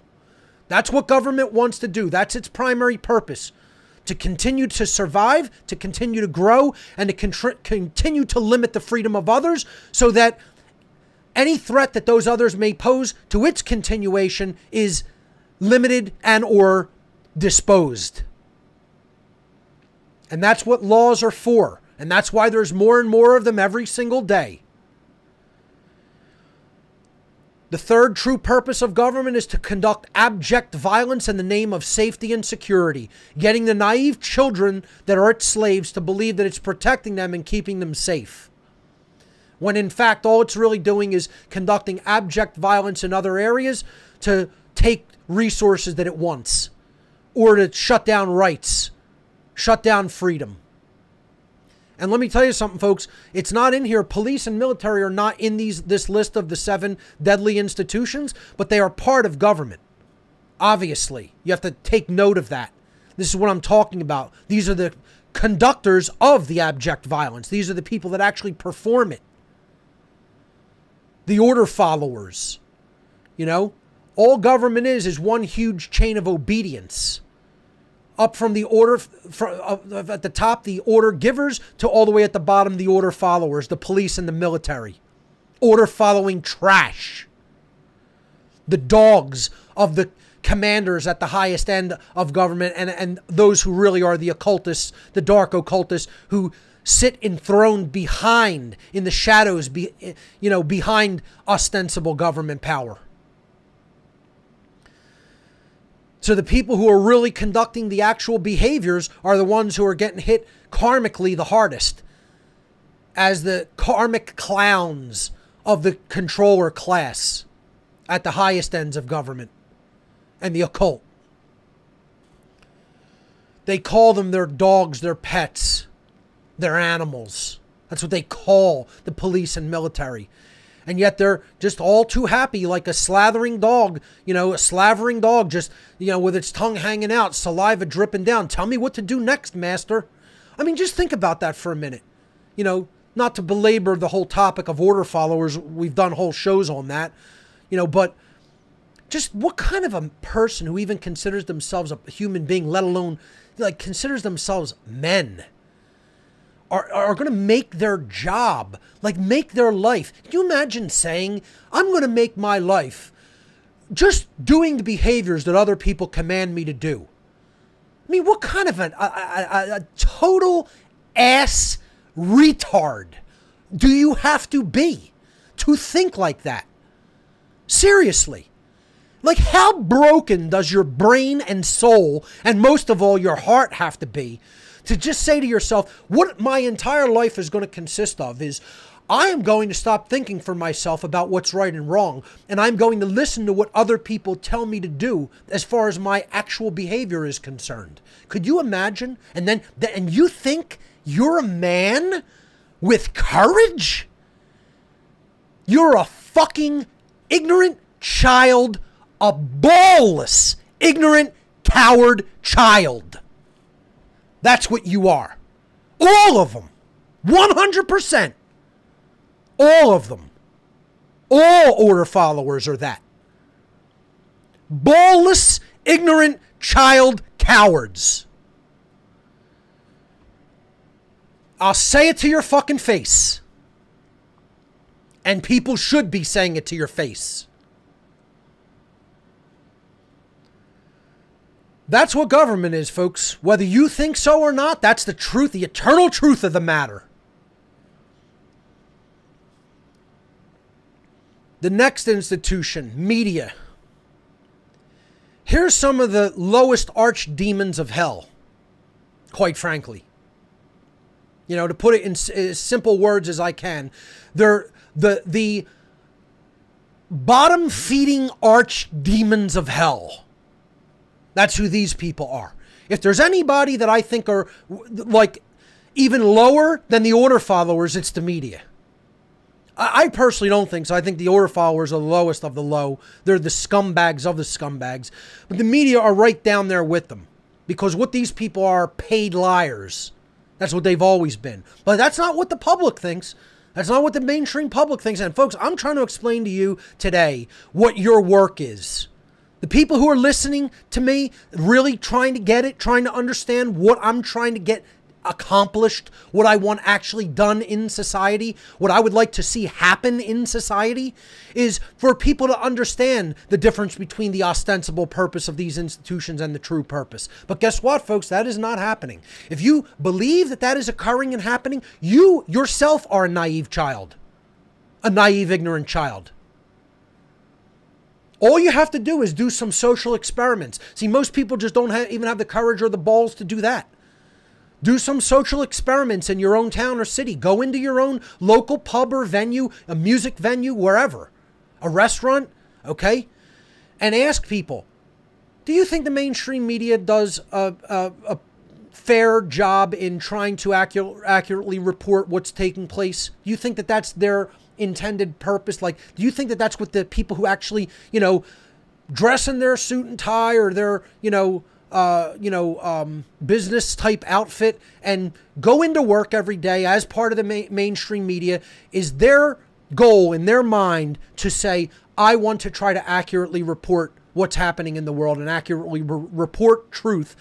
That's what government wants to do. That's its primary purpose. To continue to survive, to continue to grow, and to continue to limit the freedom of others so that any threat that those others may pose to its continuation is limited and or disposed. And that's what laws are for. And that's why there's more and more of them every single day. The third true purpose of government is to conduct abject violence in the name of safety and security, getting the naive children that are its slaves to believe that it's protecting them and keeping them safe, when in fact all it's really doing is conducting abject violence in other areas to take resources that it wants, or to shut down rights, shut down freedom. And let me tell you something, folks. It's not in here. Police and military are not in this list of the 7 deadly institutions, but they are part of government. Obviously, you have to take note of that. This is what I'm talking about. These are the conductors of the abject violence. These are the people that actually perform it. The order followers. All government is one huge chain of obedience. Up from the order, at the top, the order givers, to all the way at the bottom, the order followers, the police and the military. Order following trash. The dogs of the commanders at the highest end of government, and those who really are the occultists, the dark occultists, who sit enthroned behind, in the shadows, behind ostensible government power. So the people who are really conducting the actual behaviors are the ones who are getting hit karmically the hardest, as the karmic clowns of the controller class at the highest ends of government and the occult. They call them their dogs, their pets, their animals. That's what they call the police and military. And yet they're just all too happy, like a slavering dog, just, with its tongue hanging out, saliva dripping down. Tell me what to do next, master. I mean, just think about that for a minute. Not to belabor the whole topic of order followers. We've done whole shows on that, but just what kind of a person who even considers themselves a human being, let alone considers themselves men, are going to make their job, make their life. Can you imagine saying, I'm going to make my life just doing the behaviors that other people command me to do. I mean, what kind of a total ass retard do you have to be to think like that? Seriously. Like, how broken does your brain and soul, and most of all your heart, have to be to just say to yourself, what my entire life is going to consist of is, I am going to stop thinking for myself about what's right and wrong, and I'm going to listen to what other people tell me to do as far as my actual behavior is concerned. Could you imagine? And you think you're a man with courage? You're a fucking ignorant child, a ballless, ignorant, coward child. That's what you are. All of them. 100%. All of them. All order followers are that. Ballless, ignorant, child cowards. I'll say it to your fucking face. And people should be saying it to your face. That's what government is, folks. Whether you think so or not, that's the truth, the eternal truth of the matter. The next institution, media. Here's some of the lowest archdemons of hell, quite frankly. You know, to put it in as simple words as I can, they're the bottom-feeding archdemons of hell. That's who these people are. If there's anybody that I think are like even lower than the order followers, it's the media. I personally don't think so. I think the order followers are the lowest of the low. They're the scumbags of the scumbags. But the media are right down there with them. Because what these people are paid liars. That's what they've always been. But that's not what the public thinks. That's not what the mainstream public thinks. And folks, I'm trying to explain to you today what your work is. The people who are listening to me, really trying to get it, trying to understand what I'm trying to get accomplished, what I want actually done in society, what I would like to see happen in society, is for people to understand the difference between the ostensible purpose of these institutions and the true purpose. But guess what, folks? That is not happening. If you believe that that is occurring and happening, you yourself are a naive child, a naive, ignorant child. All you have to do is do some social experiments. See, most people just don't even have the courage or the balls to do that. Do some social experiments in your own town or city. Go into your own local pub or venue, a music venue, wherever, a restaurant, okay? And ask people, do you think the mainstream media does a fair job in trying to accurately report what's taking place? Do you think that that's their intended purpose? Like, do you think that that's what the people who actually, you know, dress in their suit and tie or their, business type outfit and go into work every day as part of the mainstream media, is their goal in their mind to say, I want to try to accurately report what's happening in the world and accurately report truth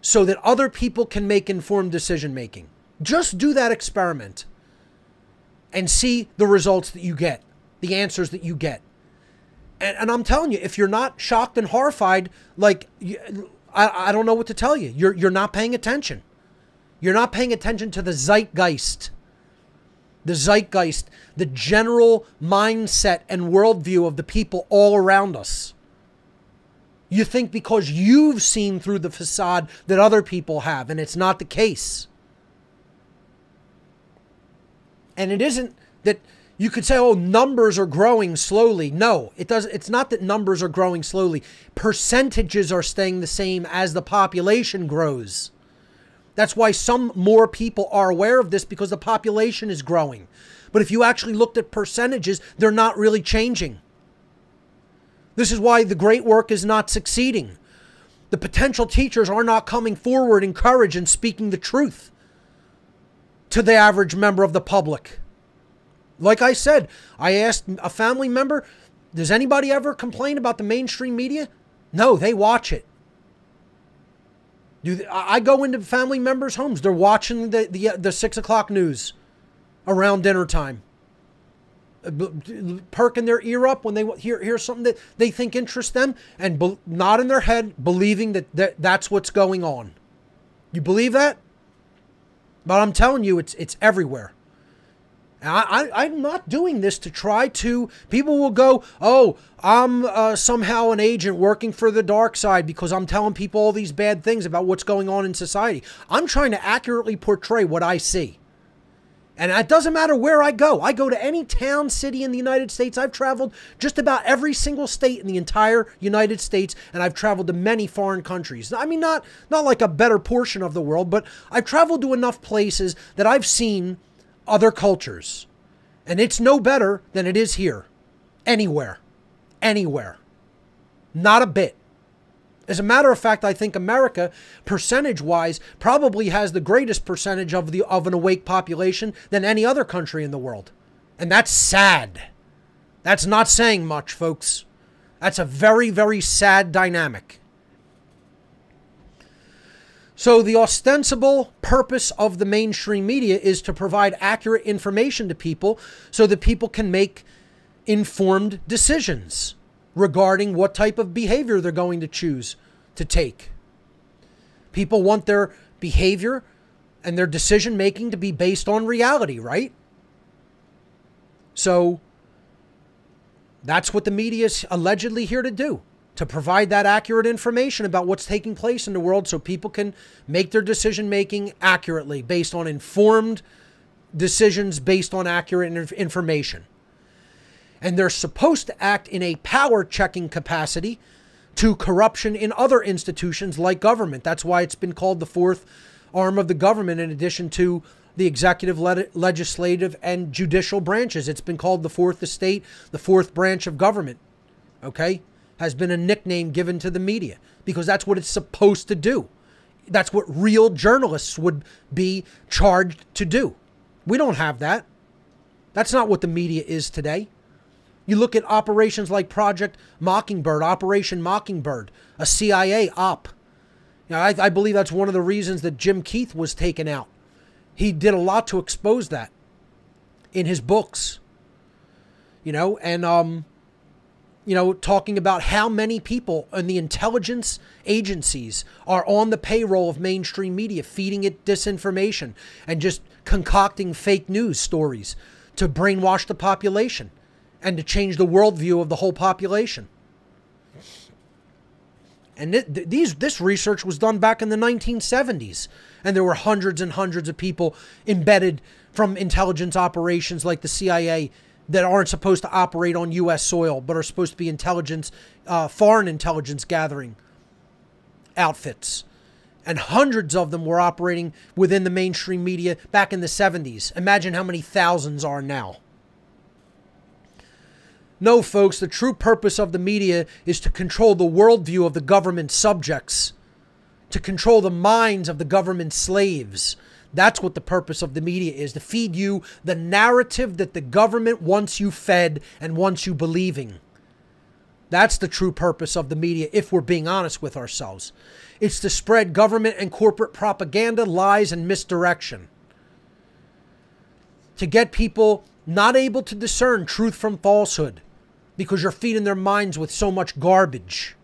so that other people can make informed decision making? Just do that experiment and see the results that you get, the answers that you get. And I'm telling you, if you're not shocked and horrified, like, I don't know what to tell you. You're not paying attention. You're not paying attention to the zeitgeist. The zeitgeist, the general mindset and worldview of the people all around us. You think because you've seen through the facade that other people have, and it's not the case. And it isn't that you could say, oh, numbers are growing slowly. No, it doesn't. It's not that numbers are growing slowly. Percentages are staying the same as the population grows. That's why some more people are aware of this, because the population is growing. But if you actually looked at percentages, they're not really changing. This is why the great work is not succeeding. The potential teachers are not coming forward in courage and speaking the truth to the average member of the public. Like I said, I asked a family member, does anybody ever complain about the mainstream media? No, they watch it. I go into family members' homes. They're watching the 6 o'clock news around dinner time. perking their ear up when they hear something that they think interests them, and nod in their head, believing that that's what's going on. You believe that? But I'm telling you, it's everywhere. And I'm not doing this to try to... People will go, oh, I'm somehow an agent working for the dark side because I'm telling people all these bad things about what's going on in society. I'm trying to accurately portray what I see. And it doesn't matter where I go. I go to any town, city in the United States. I've traveled just about every single state in the entire United States, and I've traveled to many foreign countries. I mean, not like a better portion of the world, but I've traveled to enough places that I've seen other cultures. And it's no better than it is here. Anywhere. Anywhere. Not a bit. As a matter of fact, I think America, percentage-wise, probably has the greatest percentage of an awake population than any other country in the world. And that's sad. That's not saying much, folks. That's a very, very sad dynamic. So the ostensible purpose of the mainstream media is to provide accurate information to people so that people can make informed decisions regarding what type of behavior they're going to choose to take. People want their behavior and their decision making to be based on reality, right? So that's what the media is allegedly here to do, to provide that accurate information about what's taking place in the world so people can make their decision making accurately based on informed decisions based on accurate information. And they're supposed to act in a power checking capacity to corruption in other institutions like government. That's why it's been called the fourth arm of the government, in addition to the executive, legislative, and judicial branches. It's been called the fourth estate, the fourth branch of government. Okay? Has been a nickname given to the media because that's what it's supposed to do. That's what real journalists would be charged to do. We don't have that. That's not what the media is today. You look at operations like Project Mockingbird, Operation Mockingbird, a CIA op. Now, I believe that's one of the reasons that Jim Keith was taken out. He did a lot to expose that in his books. You know, and, you know, talking about how many people in the intelligence agencies are on the payroll of mainstream media, feeding it disinformation and just concocting fake news stories to brainwash the population and to change the worldview of the whole population. And this research was done back in the 1970s. And there were hundreds and hundreds of people embedded from intelligence operations like the CIA that aren't supposed to operate on U.S. soil, but are supposed to be intelligence, foreign intelligence gathering outfits. And hundreds of them were operating within the mainstream media back in the 70s. Imagine how many thousands are now. No, folks, the true purpose of the media is to control the worldview of the government subjects, to control the minds of the government slaves. That's what the purpose of the media is, to feed you the narrative that the government wants you fed and wants you believing. That's the true purpose of the media, if we're being honest with ourselves. It's to spread government and corporate propaganda, lies, and misdirection. To get people not able to discern truth from falsehood because you're feeding their minds with so much garbage.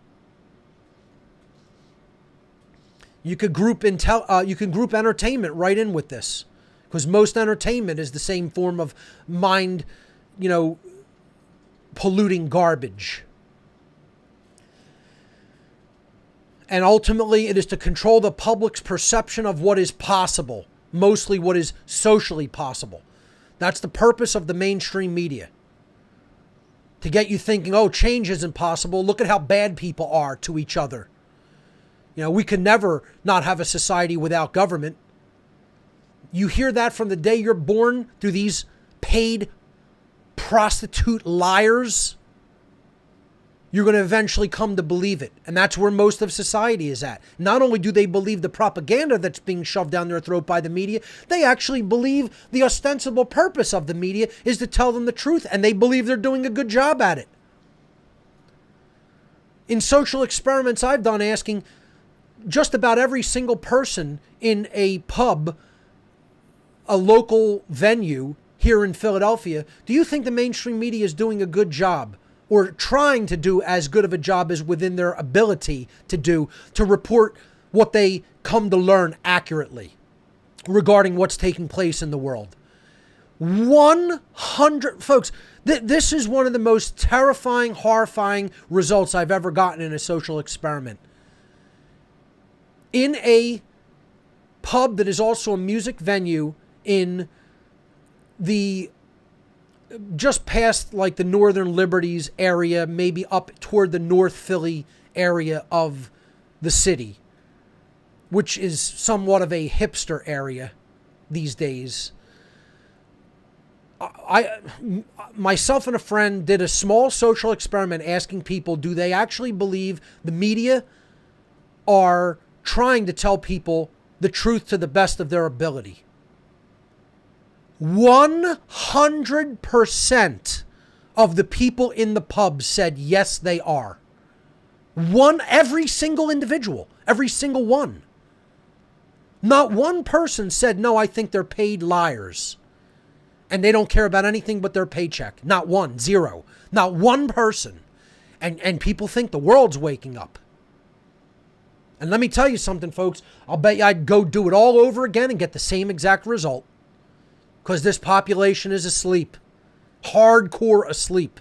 You could group entertainment right in with this, because most entertainment is the same form of mind, you know, polluting garbage. And ultimately, it is to control the public's perception of what is possible, mostly what is socially possible. That's the purpose of the mainstream media. To get you thinking, oh, change isn't possible. Look at how bad people are to each other. You know, we could never not have a society without government. You hear that from the day you're born through these paid prostitute liars. You're going to eventually come to believe it. And that's where most of society is at. Not only do they believe the propaganda that's being shoved down their throat by the media, they actually believe the ostensible purpose of the media is to tell them the truth. And they believe they're doing a good job at it. In social experiments I've done, asking just about every single person in a pub, a local venue here in Philadelphia, do you think the mainstream media is doing a good job or trying to do as good of a job as within their ability to do to report what they come to learn accurately regarding what's taking place in the world? 100, folks, this is one of the most terrifying, horrifying results I've ever gotten in a social experiment. In a pub that is also a music venue in the just past like the Northern Liberties area, maybe up toward the North Philly area of the city, which is somewhat of a hipster area these days. Myself and a friend did a small social experiment asking people, do they actually believe the media are trying to tell people the truth to the best of their ability? 100% of the people in the pub said yes, they are. Every single individual, every single one. Not one person said, no, I think they're paid liars and they don't care about anything but their paycheck. Not one, zero. Not one person. And people think the world's waking up. And let me tell you something, folks. I'll bet you I'd go do it all over again and get the same exact result. Because this population is asleep. Hardcore asleep.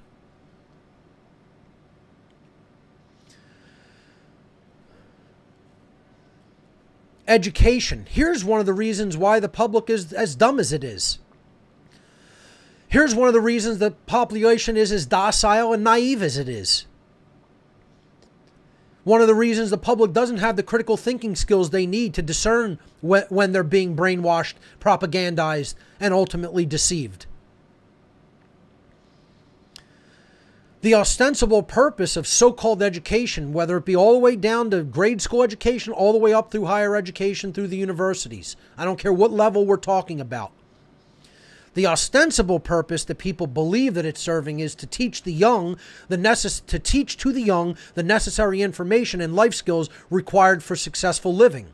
Education. Here's one of the reasons why the public is as dumb as it is. Here's one of the reasons the population is as docile and naive as it is. One of the reasons the public doesn't have the critical thinking skills they need to discern when they're being brainwashed, propagandized, and ultimately deceived. The ostensible purpose of so-called education, whether it be all the way down to grade school education, all the way up through higher education, through the universities. I don't care what level we're talking about. The ostensible purpose that people believe that it's serving is to teach the young the necessary information and life skills required for successful living.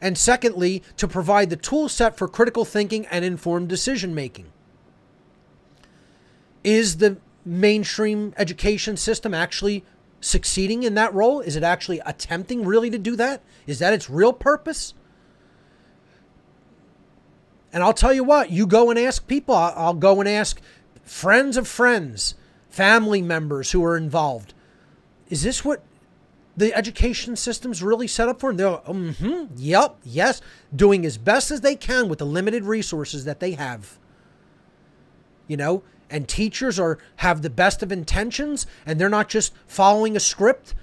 And secondly, to provide the tool set for critical thinking and informed decision making. Is the mainstream education system actually succeeding in that role? Is it actually attempting really to do that? Is that its real purpose? And I'll tell you what, you go and ask people. I'll go and ask friends of friends, family members who are involved. Is this what the education system's really set up for? And they're like, yep, yes, doing as best as they can with the limited resources that they have. You know, and teachers have the best of intentions, and they're not just following a script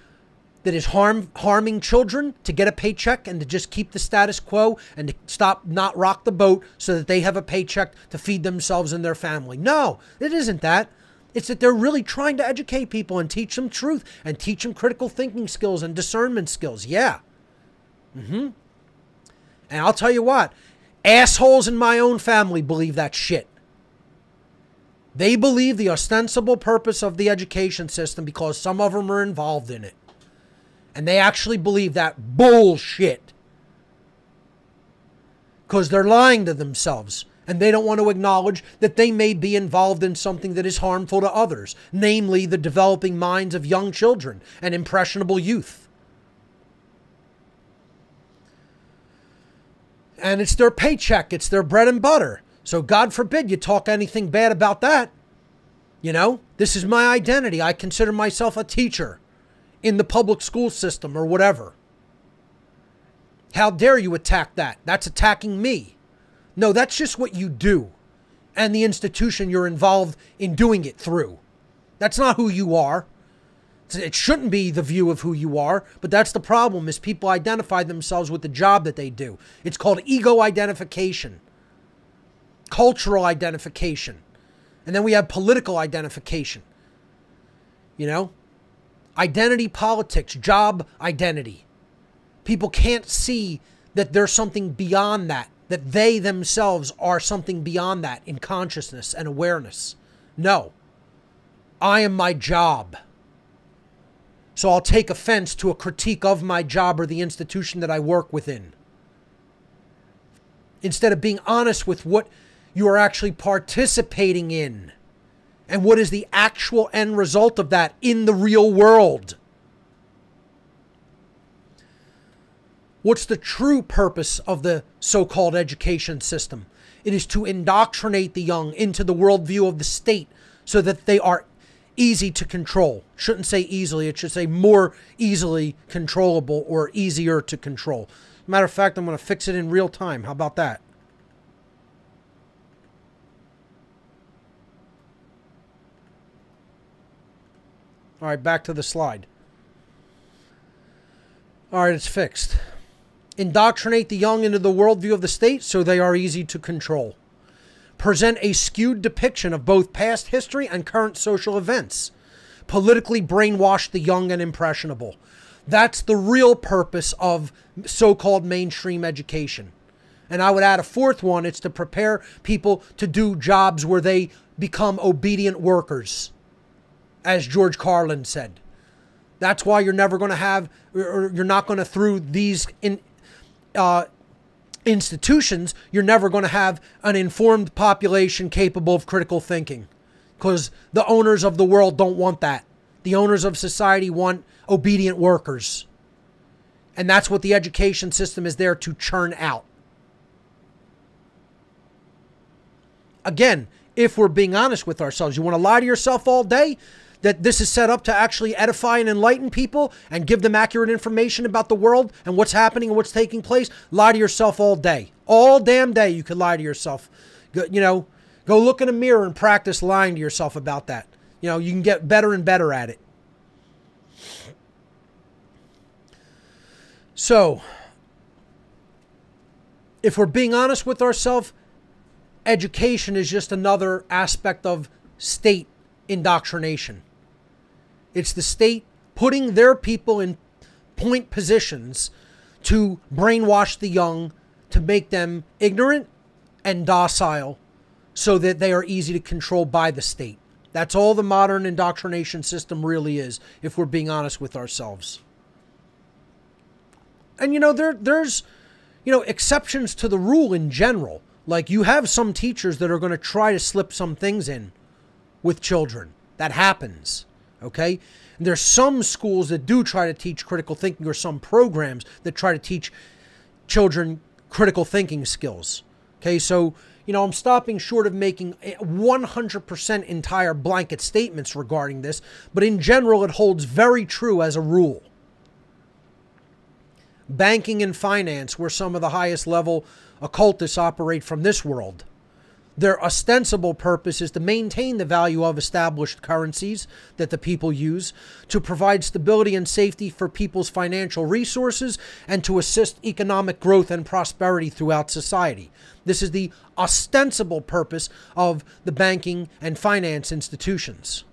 that is harming children to get a paycheck and to just keep the status quo and to not rock the boat so that they have a paycheck to feed themselves and their family. No, it isn't that. It's that they're really trying to educate people and teach them truth and teach them critical thinking skills and discernment skills. Yeah. And I'll tell you what, assholes in my own family believe that shit. They believe the ostensible purpose of the education system because some of them are involved in it. And they actually believe that bullshit. Because they're lying to themselves. And they don't want to acknowledge that they may be involved in something that is harmful to others. Namely, the developing minds of young children and impressionable youth. And it's their paycheck. It's their bread and butter. So God forbid you talk anything bad about that. You know, this is my identity. I consider myself a teacher in the public school system or whatever. How dare you attack that? That's attacking me. No, that's just what you do and the institution you're involved in doing it through. That's not who you are. It shouldn't be the view of who you are, but that's the problem is people identify themselves with the job that they do. It's called ego identification, cultural identification, and then we have political identification. You know? Identity politics, job identity. People can't see that there's something beyond that they themselves are something beyond that in consciousness and awareness. No. I am my job. So I'll take offense to a critique of my job or the institution that I work within. Instead of being honest with what you are actually participating in. And what is the actual end result of that in the real world? What's the true purpose of the so-called education system? It is to indoctrinate the young into the worldview of the state so that they are easy to control. Shouldn't say easily, it should say more easily controllable or easier to control. Matter of fact, I'm going to fix it in real time. How about that? All right, back to the slide. All right, it's fixed. Indoctrinate the young into the worldview of the state so they are easy to control. Present a skewed depiction of both past history and current social events. Politically brainwash the young and impressionable. That's the real purpose of so-called mainstream education. And I would add a fourth one. It's to prepare people to do jobs where they become obedient workers, as George Carlin said. That's why you're never going to have, or you're not going to, through these institutions, you're never going to have an informed population capable of critical thinking, because the owners of the world don't want that. The owners of society want obedient workers. And that's what the education system is there to churn out. Again, if we're being honest with ourselves, you want to lie to yourself all day that this is set up to actually edify and enlighten people and give them accurate information about the world and what's happening and what's taking place, lie to yourself all day. All damn day you could lie to yourself. Go look in a mirror and practice lying to yourself about that. You can get better and better at it. So, if we're being honest with ourselves, education is just another aspect of state indoctrination. It's the state putting their people in point positions to brainwash the young, to make them ignorant and docile so that they are easy to control by the state. That's all the modern indoctrination system really is, if we're being honest with ourselves. And there's exceptions to the rule in general. Like, you have some teachers that are going to try to slip some things in with children. That happens, okay? And there's some schools that do try to teach critical thinking, or some programs that try to teach children critical thinking skills, okay? So, I'm stopping short of making 100% entire blanket statements regarding this, but in general, it holds very true as a rule. Banking and finance, where some of the highest level occultists operate from this world. Their ostensible purpose is to maintain the value of established currencies that the people use, to provide stability and safety for people's financial resources, and to assist economic growth and prosperity throughout society. This is the ostensible purpose of the banking and finance institutions.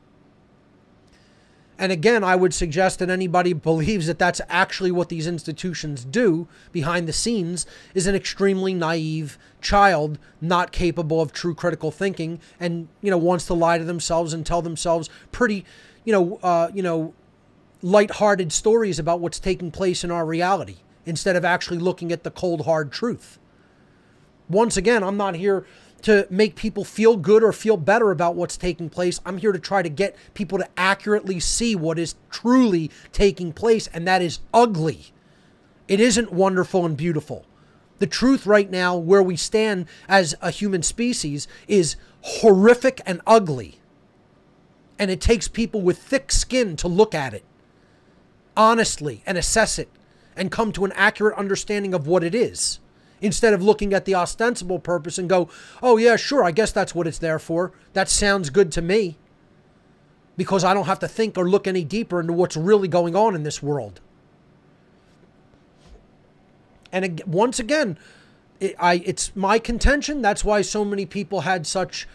And again, I would suggest that anybody who believes that that's actually what these institutions do behind the scenes is an extremely naive child, not capable of true critical thinking, and wants to lie to themselves and tell themselves pretty, lighthearted stories about what's taking place in our reality, instead of actually looking at the cold, hard truth. Once again, I'm not here to make people feel good or feel better about what's taking place. I'm here to try to get people to accurately see what is truly taking place, and that is ugly. It isn't wonderful and beautiful. The truth right now, where we stand as a human species, is horrific and ugly. And it takes people with thick skin to look at it honestly and assess it and come to an accurate understanding of what it is, instead of looking at the ostensible purpose and go, oh yeah, sure, I guess that's what it's there for. That sounds good to me, because I don't have to think or look any deeper into what's really going on in this world. And once again, it's my contention. That's why so many people had such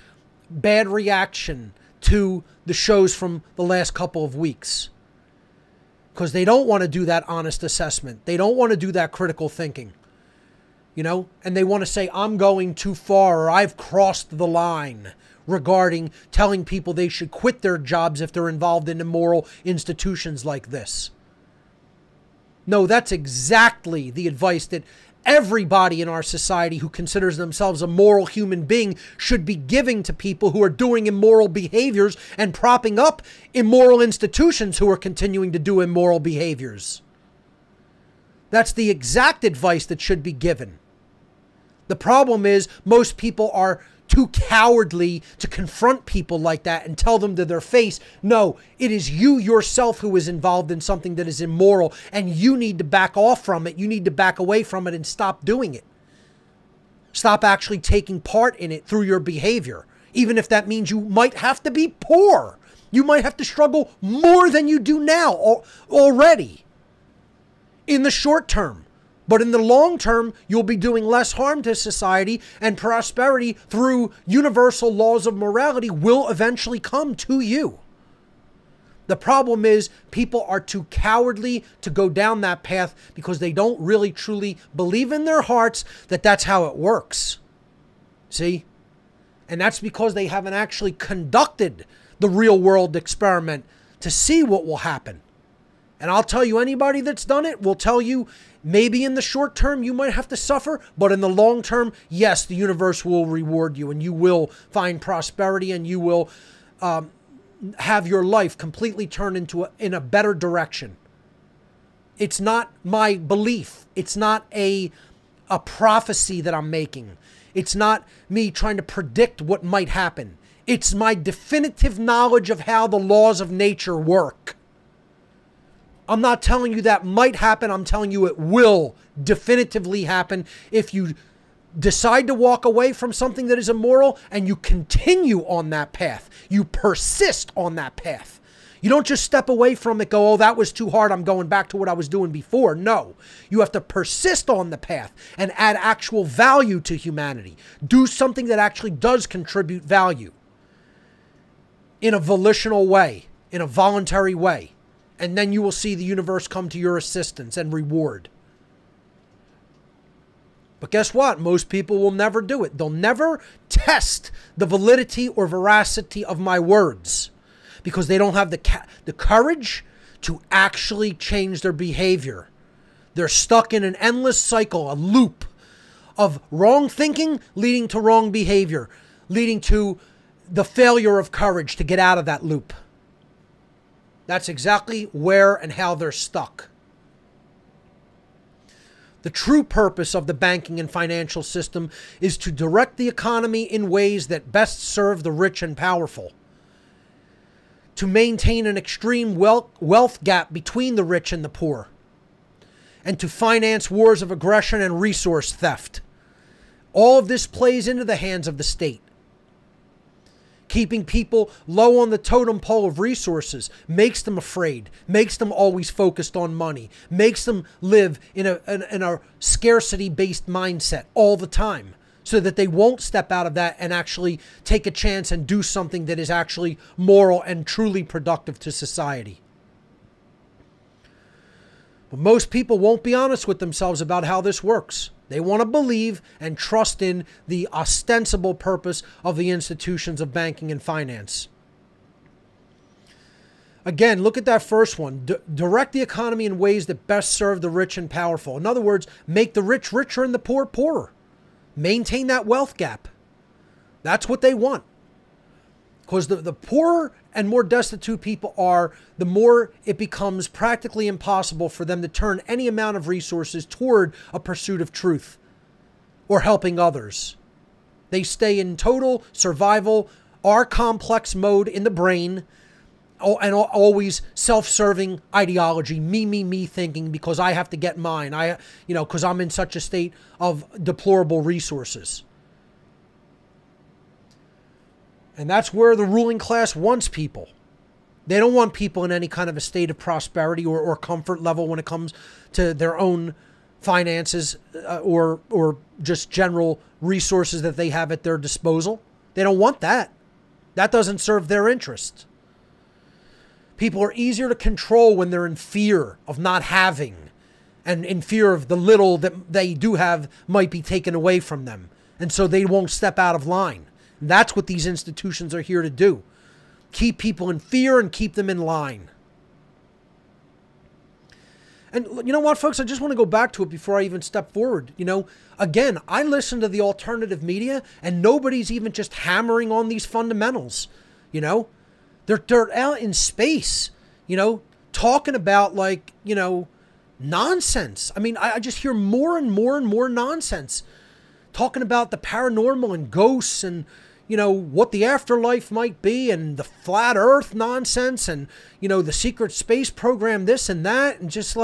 bad reaction to the shows from the last couple of weeks, because they don't want to do that honest assessment. They don't want to do that critical thinking. And they want to say, I'm going too far, or I've crossed the line regarding telling people they should quit their jobs if they're involved in immoral institutions like this. No, that's exactly the advice that Everybody in our society who considers themselves a moral human being should be giving to people who are doing immoral behaviors and propping up immoral institutions who are continuing to do immoral behaviors. That's the exact advice that should be given. The problem is most people are too cowardly to confront people like that and tell them to their face, no, it is you yourself who is involved in something that is immoral, and you need to back off from it. You need to back away from it and stop doing it. Stop actually taking part in it through your behavior, even if that means you might have to be poor. You might have to struggle more than you do now already in the short term. But in the long term, you'll be doing less harm to society, and prosperity through universal laws of morality will eventually come to you. The problem is people are too cowardly to go down that path because they don't really truly believe in their hearts that that's how it works. See? And that's because they haven't actually conducted the real world experiment to see what will happen. And I'll tell you, anybody that's done it will tell you, maybe in the short term you might have to suffer, but in the long term, yes, the universe will reward you and you will find prosperity and you will have your life completely turned in a better direction. It's not my belief. It's not a prophecy that I'm making. It's not me trying to predict what might happen. It's my definitive knowledge of how the laws of nature work. I'm not telling you that might happen. I'm telling you it will definitively happen if you decide to walk away from something that is immoral and you continue on that path. You persist on that path. You don't just step away from it, go, oh, that was too hard, I'm going back to what I was doing before. No, you have to persist on the path and add actual value to humanity. Do something that actually does contribute value in a volitional way, in a voluntary way. And then you will see the universe come to your assistance and reward. But guess what? Most people will never do it. They'll never test the validity or veracity of my words because they don't have the courage to actually change their behavior. They're stuck in an endless cycle, a loop of wrong thinking leading to wrong behavior, leading to the failure of courage to get out of that loop. That's exactly where and how they're stuck. The true purpose of the banking and financial system is to direct the economy in ways that best serve the rich and powerful, to maintain an extreme wealth gap between the rich and the poor, and to finance wars of aggression and resource theft. All of this plays into the hands of the state. Keeping people low on the totem pole of resources makes them afraid, makes them always focused on money, makes them live in a scarcity-based mindset all the time so that they won't step out of that and actually take a chance and do something that is actually moral and truly productive to society. But most people won't be honest with themselves about how this works. They want to believe and trust in the ostensible purpose of the institutions of banking and finance. Again, look at that first one. Direct the economy in ways that best serve the rich and powerful. In other words, make the rich richer and the poor poorer. Maintain that wealth gap. That's what they want. Because the poorer and more destitute people are, the more it becomes practically impossible for them to turn any amount of resources toward a pursuit of truth or helping others. They stay in total survival, R-complex mode in the brain, and always self-serving ideology, me thinking because I have to get mine. Because I'm in such a state of deplorable resources. And that's where the ruling class wants people. They don't want people in any kind of a state of prosperity or comfort level when it comes to their own finances or just general resources that they have at their disposal. They don't want that. That doesn't serve their interest. People are easier to control when they're in fear of not having and in fear of the little that they do have might be taken away from them. And so they won't step out of line. And that's what these institutions are here to do. Keep people in fear and keep them in line. And you know what, folks? I just want to go back to it before I even step forward. Again, I listen to the alternative media, and nobody's even just hammering on these fundamentals. They're out in space, talking about nonsense. I mean, I just hear more and more and more nonsense, talking about the paranormal and ghosts and what the afterlife might be, and the flat earth nonsense, and, the secret space program, this and that. And just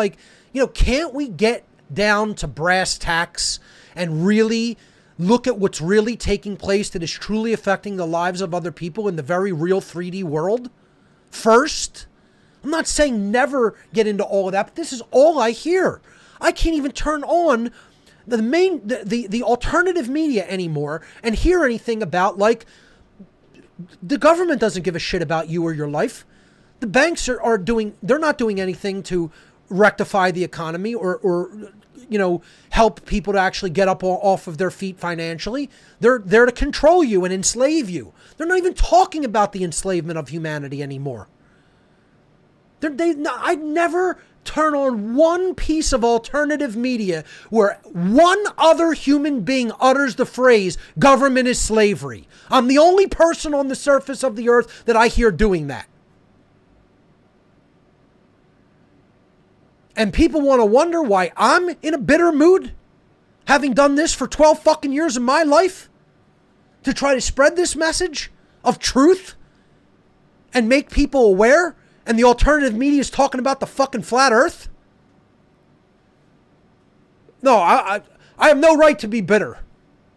can't we get down to brass tacks and really look at what's really taking place that is truly affecting the lives of other people in the very real 3D world first? I'm not saying never get into all of that, but this is all I hear. I can't even turn on the alternative media anymore and hear anything about the government doesn't give a shit about you or your life. The banks they're not doing anything to rectify the economy or help people to actually get up off of their feet financially. They're there to control you and enslave you. They're not even talking about the enslavement of humanity anymore. I'd never turn on one piece of alternative media where one other human being utters the phrase, government is slavery. I'm the only person on the surface of the earth that I hear doing that. And people want to wonder why I'm in a bitter mood, having done this for 12 fucking years of my life, to try to spread this message of truth and make people aware. And the alternative media is talking about the fucking flat earth? No, I have no right to be bitter.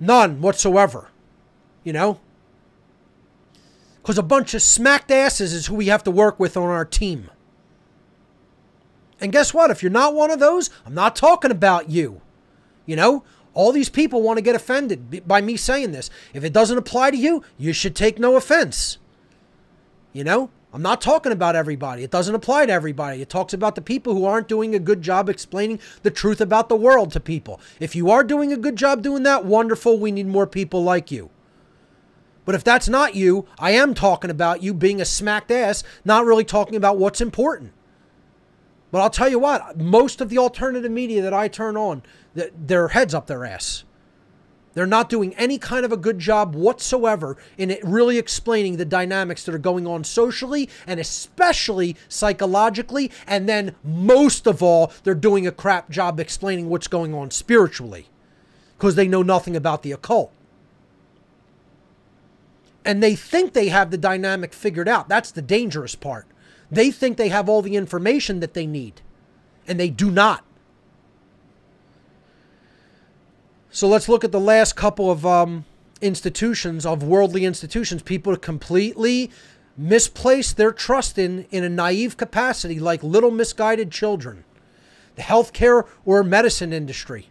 None whatsoever. Because a bunch of smacked asses is who we have to work with on our team. And guess what? If you're not one of those, I'm not talking about you. All these people want to get offended by me saying this. If it doesn't apply to you, you should take no offense. I'm not talking about everybody. It doesn't apply to everybody. It talks about the people who aren't doing a good job explaining the truth about the world to people. If you are doing a good job doing that, wonderful. We need more people like you. But if that's not you, I am talking about you being a smacked ass, not really talking about what's important. But I'll tell you what, most of the alternative media that I turn on, their heads up their ass. They're not doing any kind of a good job whatsoever in it really explaining the dynamics that are going on socially and especially psychologically. And then most of all, they're doing a crap job explaining what's going on spiritually because they know nothing about the occult. And they think they have the dynamic figured out. That's the dangerous part. They think they have all the information that they need, and they do not. So let's look at the last couple of institutions, of worldly institutions, people completely misplace their trust in a naive capacity, like little misguided children. The healthcare or medicine industry,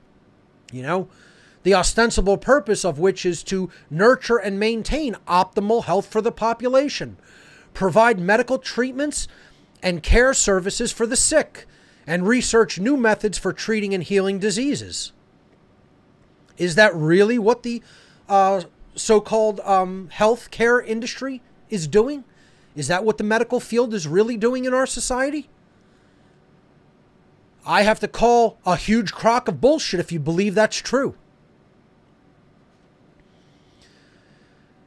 the ostensible purpose of which is to nurture and maintain optimal health for the population, provide medical treatments and care services for the sick, and research new methods for treating and healing diseases. Is that really what the so-called healthcare industry is doing? Is that what the medical field is really doing in our society? I have to call a huge crock of bullshit if you believe that's true.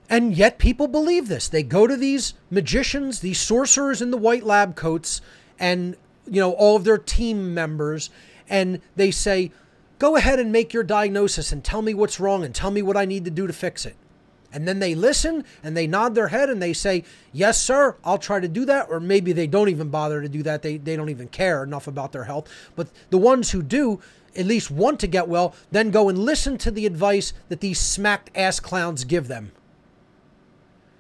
And yet people believe this. They go to these magicians, these sorcerers in the white lab coats, and all of their team members, and they say, go ahead and make your diagnosis and tell me what's wrong and tell me what I need to do to fix it. And then they listen and they nod their head and they say, yes, sir, I'll try to do that. Or maybe they don't even bother to do that. They don't even care enough about their health. But the ones who do at least want to get well, then go and listen to the advice that these smacked ass clowns give them,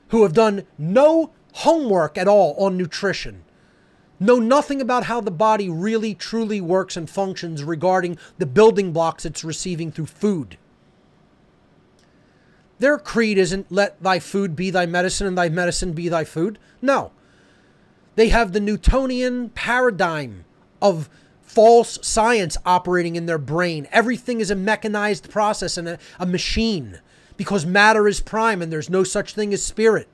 who have done no homework at all on nutrition. Know nothing about how the body really truly works and functions regarding the building blocks it's receiving through food. Their creed isn't let thy food be thy medicine and thy medicine be thy food. No. They have the Newtonian paradigm of false science operating in their brain. Everything is a mechanized process and a machine because matter is prime and there's no such thing as spirit.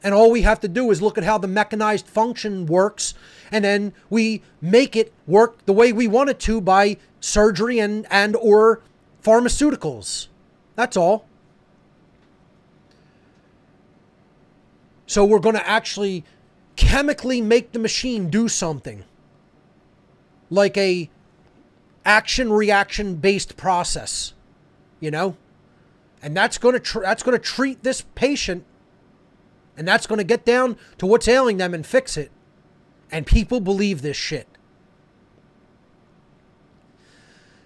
And all we have to do is look at how the mechanized function works, and then we make it work the way we want it to by surgery and or pharmaceuticals. That's all. So we're going to actually chemically make the machine do something, like a action-reaction based process, you know? And that's going to treat this patient, and that's going to get down to what's ailing them and fix it. And people believe this shit.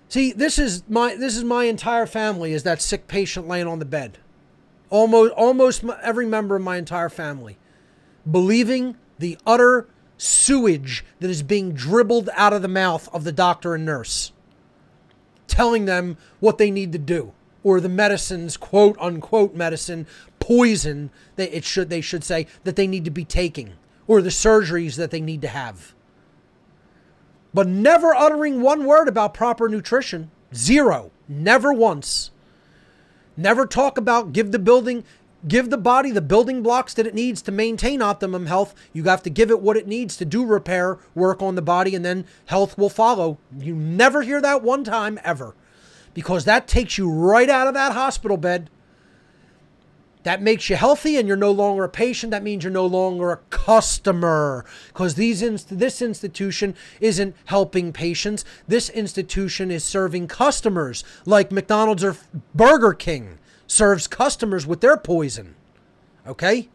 See, this is my entire family, is that sick patient laying on the bed. Almost every member of my entire family believing the utter sewage that is being dribbled out of the mouth of the doctor and nurse, telling them what they need to do, or the medicines, quote unquote medicine, poison that they should say that they need to be taking, or the surgeries that they need to have. But never uttering one word about proper nutrition. Zero. Never once. Never talk about give the body the building blocks that it needs to maintain optimum health. You have to give it what it needs to do repair work on the body, and then health will follow. You never hear that one time ever, because that takes you right out of that hospital bed. That makes you healthy, and you're no longer a patient. That means you're no longer a customer, because this institution isn't helping patients. This institution is serving customers, like McDonald's or Burger King serves customers with their poison. Okay?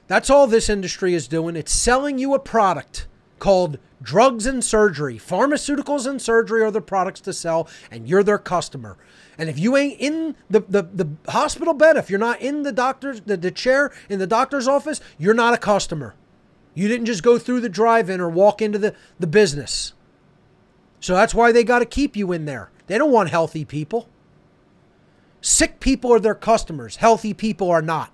That's all this industry is doing. It's selling you a product called drugs and surgery. Pharmaceuticals and surgery are the products to sell, and you're their customer. And if you ain't in the hospital bed, if you're not in the chair in the doctor's office, you're not a customer. You didn't just go through the drive-in or walk into the business. So that's why they got to keep you in there. They don't want healthy people. Sick people are their customers. Healthy people are not.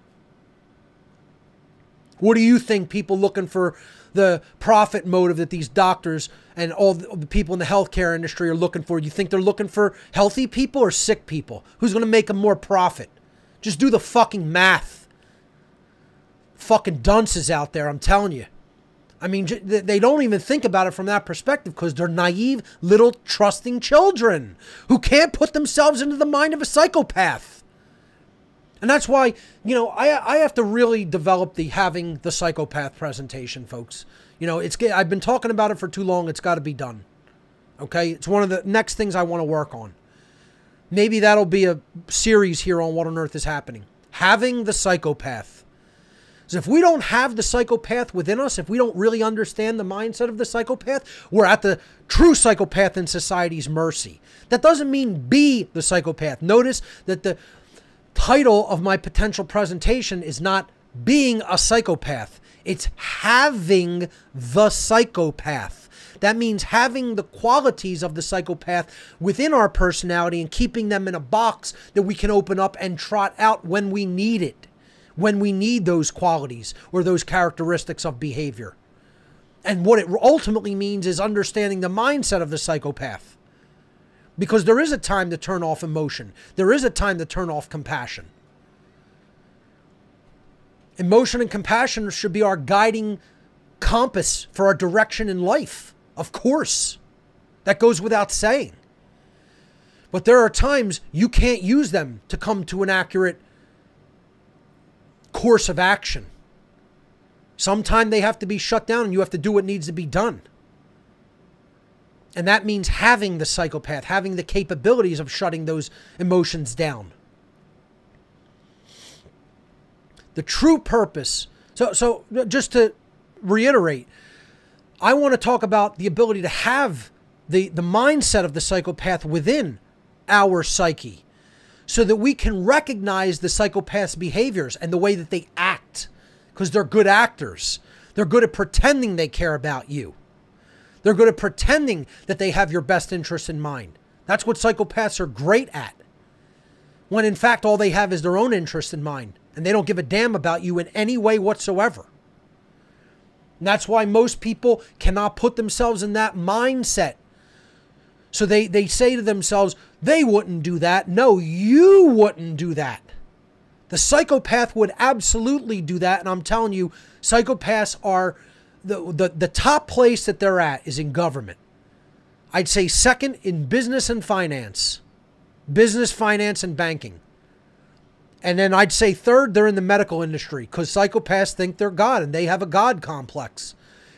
What do you think people looking for the profit motive that these doctors and all the people in the healthcare industry are looking for? You think they're looking for healthy people or sick people? Who's going to make them more profit? Just do the fucking math. Fucking dunces out there, I'm telling you. I mean, they don't even think about it from that perspective, because they're naive, little, trusting children who can't put themselves into the mind of a psychopath. And that's why, you know, I have to really develop having the psychopath presentation, folks. You know, I've been talking about it for too long. It's got to be done. Okay? It's one of the next things I want to work on. Maybe that'll be a series here on What on Earth is Happening. Having the psychopath. So if we don't have the psychopath within us, if we don't really understand the mindset of the psychopath, we're at the true psychopath in society's mercy. That doesn't mean be the psychopath. Notice that the title of my potential presentation is not being a psychopath. It's having the psychopath. That means having the qualities of the psychopath within our personality and keeping them in a box that we can open up and trot out when we need it, when we need those qualities or those characteristics of behavior. And what it ultimately means is understanding the mindset of the psychopath. Because there is a time to turn off emotion. There is a time to turn off compassion. Emotion and compassion should be our guiding compass for our direction in life. Of course. That goes without saying. But there are times you can't use them to come to an accurate course of action. Sometimes they have to be shut down and you have to do what needs to be done. And that means having the psychopath, having the capabilities of shutting those emotions down. The true purpose. So just to reiterate, I want to talk about the ability to have the mindset of the psychopath within our psyche, so that we can recognize the psychopath's behaviors and the way that they act, because they're good actors. They're good at pretending they care about you. They're good at pretending that they have your best interest in mind. That's what psychopaths are great at. When in fact, all they have is their own interest in mind. And they don't give a damn about you in any way whatsoever. And that's why most people cannot put themselves in that mindset. So they say to themselves, they wouldn't do that. No, you wouldn't do that. The psychopath would absolutely do that, and I'm telling you, psychopaths are the top place that they're at is in government. I'd say second in business and finance. Business, finance, and banking. And then I'd say third, they're in the medical industry, because psychopaths think they're God and they have a God complex.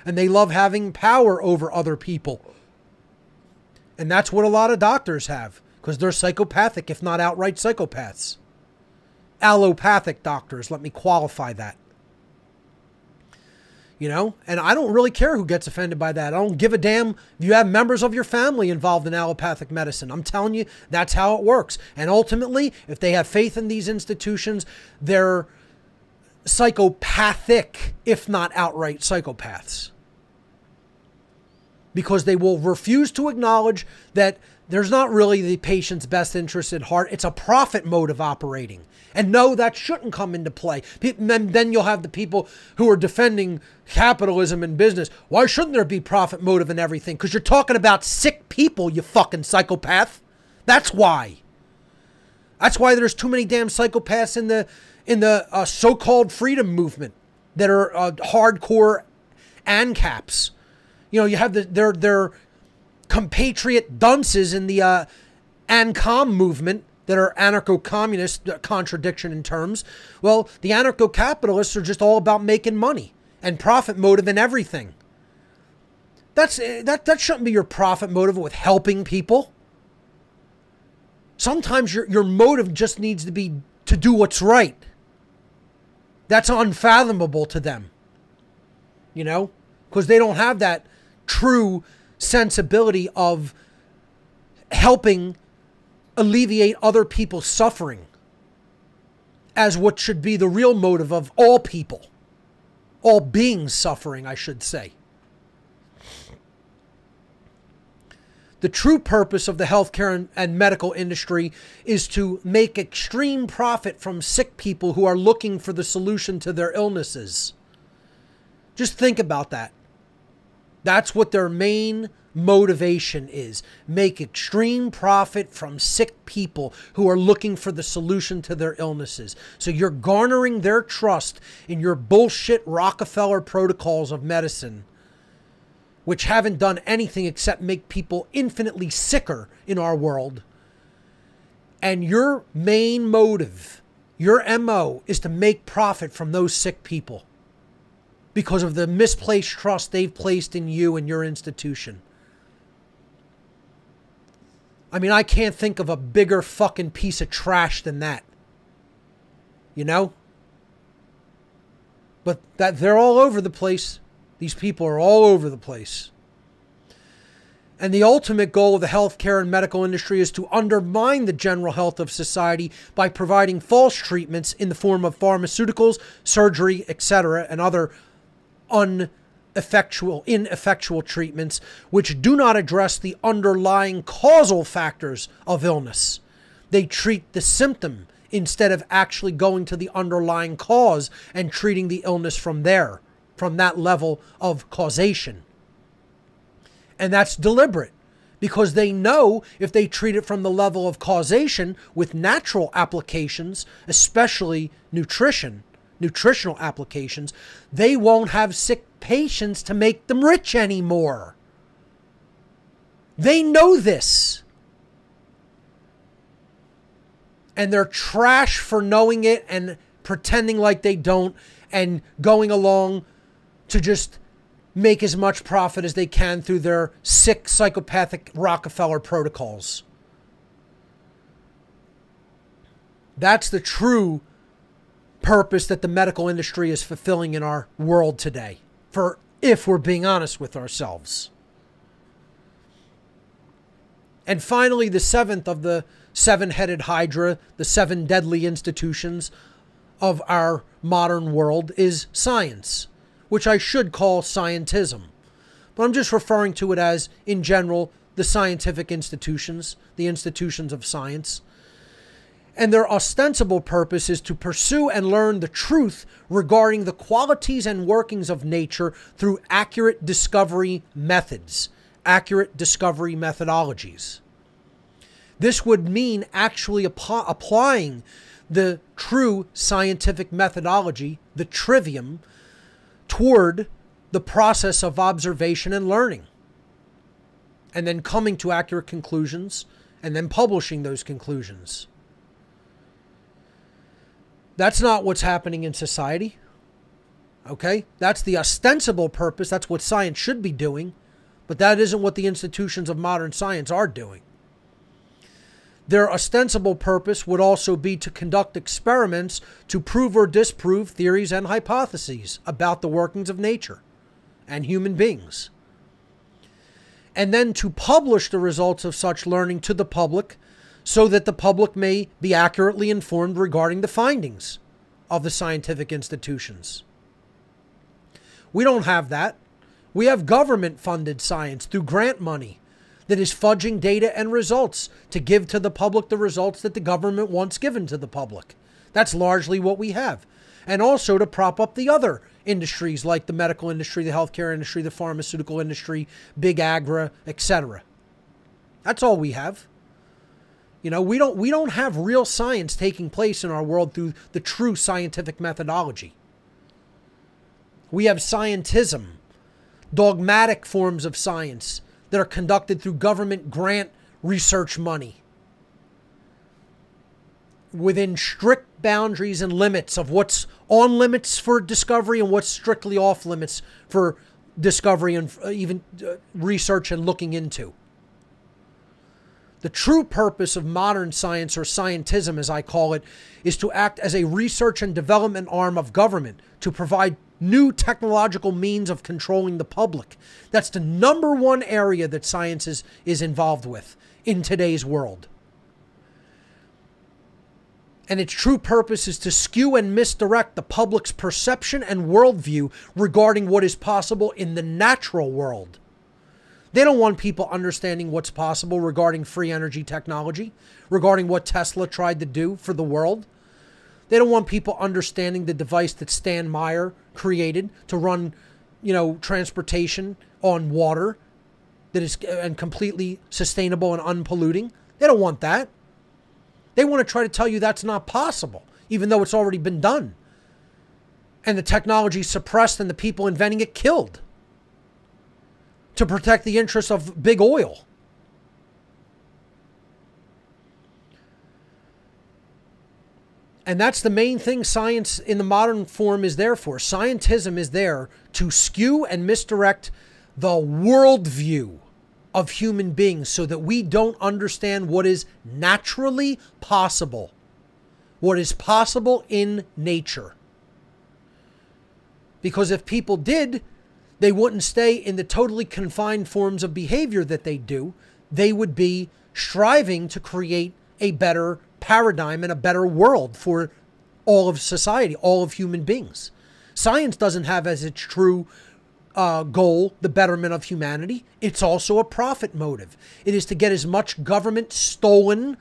And they love having power over other people. And that's what a lot of doctors have, because they're psychopathic, if not outright psychopaths. Allopathic doctors, let me qualify that. You know, and I don't really care who gets offended by that. I don't give a damn if you have members of your family involved in allopathic medicine. I'm telling you, that's how it works. And ultimately, if they have faith in these institutions, they're psychopathic, if not outright psychopaths. Because they will refuse to acknowledge that there's not really the patient's best interest at heart. It's a profit motive operating. And no, that shouldn't come into play. Then you'll have the people who are defending capitalism and business. Why shouldn't there be profit motive in everything? Because you're talking about sick people, you fucking psychopath. That's why. That's why there's too many damn psychopaths in the so-called freedom movement that are hardcore ANCAPs. You know, you have their compatriot dunces in the ANCOM movement that are anarcho-communist, contradiction in terms. Well, the anarcho-capitalists are just all about making money and profit motive in everything. That shouldn't be your profit motive with helping people. Sometimes your motive just needs to be to do what's right. That's unfathomable to them. You know? Because they don't have that true sensibility of helping alleviate other people's suffering as what should be the real motive of all people. All beings suffering, I should say. The true purpose of the healthcare and medical industry is to make extreme profit from sick people who are looking for the solution to their illnesses. Just think about that. That's what their main motivation is. Make extreme profit from sick people who are looking for the solution to their illnesses. So you're garnering their trust in your bullshit Rockefeller protocols of medicine, which haven't done anything except make people infinitely sicker in our world. And your main motive, your MO, is to make profit from those sick people because of the misplaced trust they've placed in you and your institution. I mean, I can't think of a bigger fucking piece of trash than that. You know? But that they're all over the place. These people are all over the place. And the ultimate goal of the healthcare and medical industry is to undermine the general health of society by providing false treatments in the form of pharmaceuticals, surgery, etc., and other ineffectual treatments which do not address the underlying causal factors of illness. They treat the symptom instead of actually going to the underlying cause and treating the illness from there, from that level of causation. And that's deliberate because they know if they treat it from the level of causation with natural applications, especially nutritional applications, they won't have sick patients to make them rich anymore. They know this. And they're trash for knowing it and pretending like they don't and going along to just make as much profit as they can through their sick, psychopathic Rockefeller protocols. That's the true purpose that the medical industry is fulfilling in our world today, if we're being honest with ourselves. And finally, the seventh of the seven-headed hydra, the seven deadly institutions of our modern world, is science, which I should call scientism. But I'm just referring to it as, in general, the scientific institutions, the institutions of science. And their ostensible purpose is to pursue and learn the truth regarding the qualities and workings of nature through accurate discovery methods, accurate discovery methodologies. This would mean actually applying the true scientific methodology, the trivium, toward the process of observation and learning, and then coming to accurate conclusions, and then publishing those conclusions. That's not what's happening in society. Okay? That's the ostensible purpose. That's what science should be doing. But that isn't what the institutions of modern science are doing. Their ostensible purpose would also be to conduct experiments to prove or disprove theories and hypotheses about the workings of nature and human beings. And then to publish the results of such learning to the public so that the public may be accurately informed regarding the findings of the scientific institutions. We don't have that. We have government-funded science through grant money that is fudging data and results to give to the public the results that the government wants given to the public. That's largely what we have. And also to prop up the other industries like the medical industry, the healthcare industry, the pharmaceutical industry, big agri, etc. That's all we have. You know, we don't have real science taking place in our world through the true scientific methodology. We have scientism, dogmatic forms of science that are conducted through government grant research money within strict boundaries and limits of what's on limits for discovery and what's strictly off limits for discovery and even research and looking into. The true purpose of modern science, or scientism as I call it, is to act as a research and development arm of government to provide new technological means of controlling the public. That's the number one area that science is involved with in today's world. And its true purpose is to skew and misdirect the public's perception and worldview regarding what is possible in the natural world. They don't want people understanding what's possible regarding free energy technology, regarding what Tesla tried to do for the world. They don't want people understanding the device that Stan Meyer created to run, transportation on water that is and completely sustainable and unpolluting. They don't want that. They want to try to tell you that's not possible, even though it's already been done. And the technology suppressed and the people inventing it killed to protect the interests of big oil. And that's the main thing science in the modern form is there for. Scientism is there to skew and misdirect the worldview of human beings so that we don't understand what is naturally possible, what is possible in nature. Because if people did, they wouldn't stay in the totally confined forms of behavior that they do. They would be striving to create a better paradigm and a better world for all of society, all of human beings. Science doesn't have as its true goal the betterment of humanity. It's also a profit motive. It is to get as much government stolen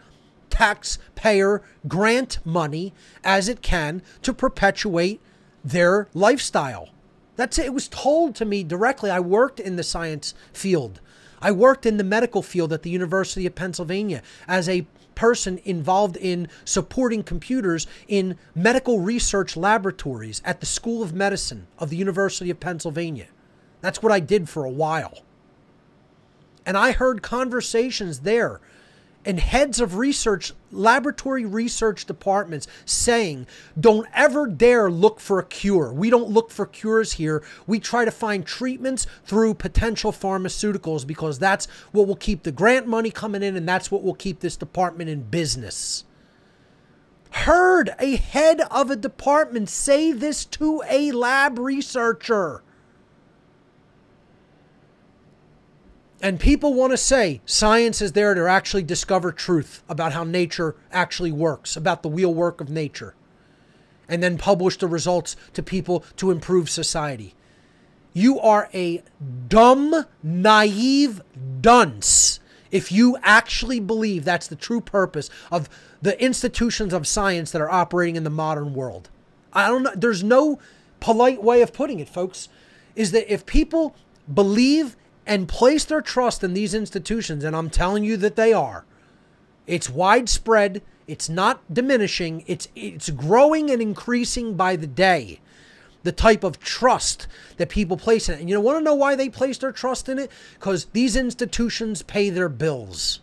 taxpayer grant money as it can to perpetuate their lifestyle. That's it. It was told to me directly. I worked in the science field. I worked in the medical field at the University of Pennsylvania as a person involved in supporting computers in medical research laboratories at the School of Medicine of the University of Pennsylvania. That's what I did for a while. And I heard conversations there and heads of research, laboratory research departments saying, don't ever dare look for a cure. We don't look for cures here. We try to find treatments through potential pharmaceuticals because that's what will keep the grant money coming in and that's what will keep this department in business. Heard a head of a department say this to a lab researcher. And people want to say science is there to actually discover truth about how nature actually works, about the wheel work of nature, and then publish the results to people to improve society. You are a dumb, naive dunce if you actually believe that's the true purpose of the institutions of science that are operating in the modern world. I don't know. There's no polite way of putting it, folks, is that if people believe and place their trust in these institutions, and I'm telling you that they are, it's widespread, It's not diminishing. It's growing and increasing by the day. The type of trust that people place in it. And you want to know why they place their trust in it? Because these institutions pay their bills.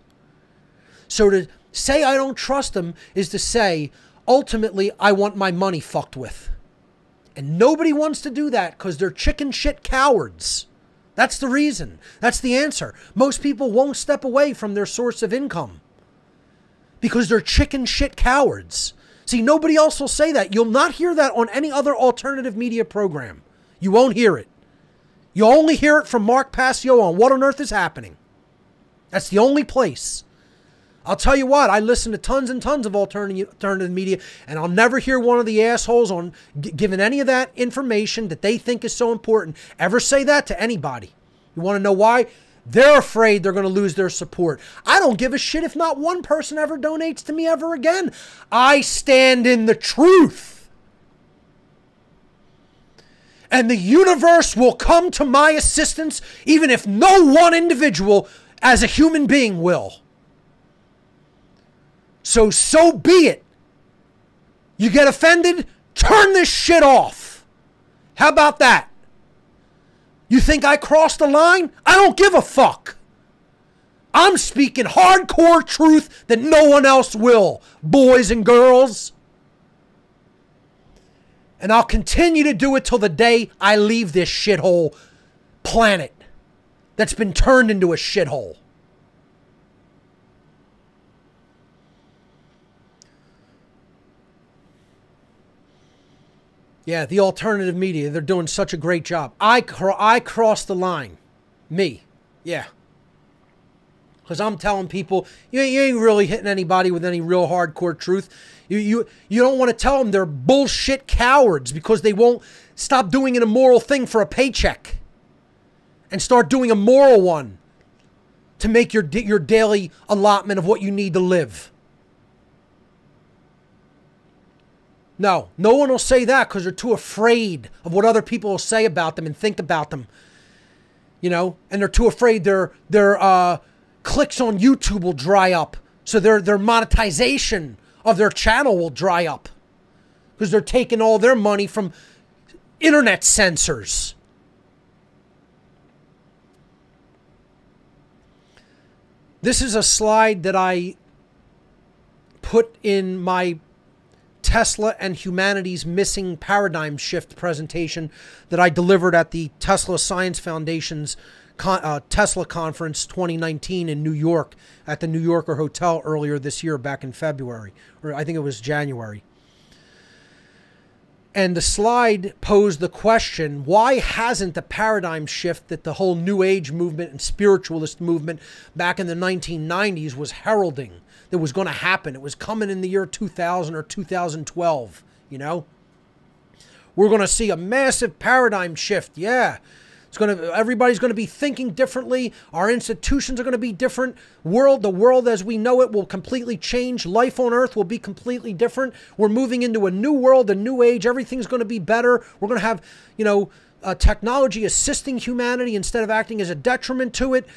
So to say I don't trust them is to say, ultimately, I want my money fucked with. And nobody wants to do that because they're chicken shit cowards. That's the reason. That's the answer. Most people won't step away from their source of income because they're chicken shit cowards. See, nobody else will say that. You'll not hear that on any other alternative media program. You won't hear it. You'll only hear it from Mark Passio on What on Earth is Happening. That's the only place. I'll tell you what, I listen to tons and tons of alternative media, and I'll never hear one of the assholes on giving any of that information that they think is so important ever say that to anybody. You want to know why? They're afraid they're going to lose their support. I don't give a shit if not one person ever donates to me ever again. I stand in the truth. And the universe will come to my assistance even if no one individual as a human being will. So be it. You get offended? Turn this shit off. How about that? You think I crossed the line? I don't give a fuck. I'm speaking hardcore truth that no one else will, boys and girls. And I'll continue to do it till the day I leave this shithole planet that's been turned into a shithole. Yeah, the alternative media, they're doing such a great job. I crossed the line. Me. Yeah. Because I'm telling people, you ain't really hitting anybody with any real hardcore truth. You don't want to tell them they're bullshit cowards because they won't stop doing an immoral thing for a paycheck and start doing a moral one to make your daily allotment of what you need to live. No one will say that because they're too afraid of what other people will say about them and think about them. And they're too afraid their clicks on YouTube will dry up. So their monetization of their channel will dry up because they're taking all their money from internet censors. This is a slide that I put in my Tesla and Humanity's Missing Paradigm Shift presentation that I delivered at the Tesla Science Foundation's Tesla Conference 2019 in New York at the New Yorker Hotel earlier this year, back in February, or I think it was January. And the slide posed the question, why hasn't the paradigm shift that the whole New Age movement and spiritualist movement back in the 1990s was heralding that was going to happen? It was coming in the year 2000 or 2012, We're going to see a massive paradigm shift. Yeah. Everybody's going to be thinking differently. Our institutions are going to be different. The world as we know it will completely change. Life on Earth will be completely different. We're moving into a new world, a new age. Everything's going to be better. We're going to have, technology assisting humanity instead of acting as a detriment to it.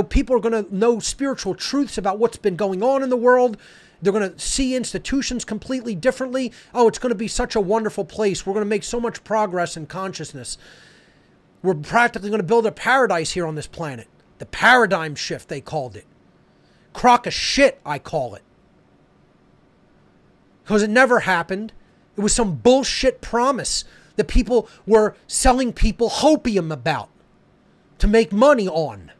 People are going to know spiritual truths about what's been going on in the world. They're going to see institutions completely differently. Oh, it's going to be such a wonderful place. We're going to make so much progress in consciousness. We're practically going to build a paradise here on this planet. The paradigm shift, they called it. Crock of shit, I call it. Because it never happened. It was some bullshit promise that people were selling people hopium about to make money on.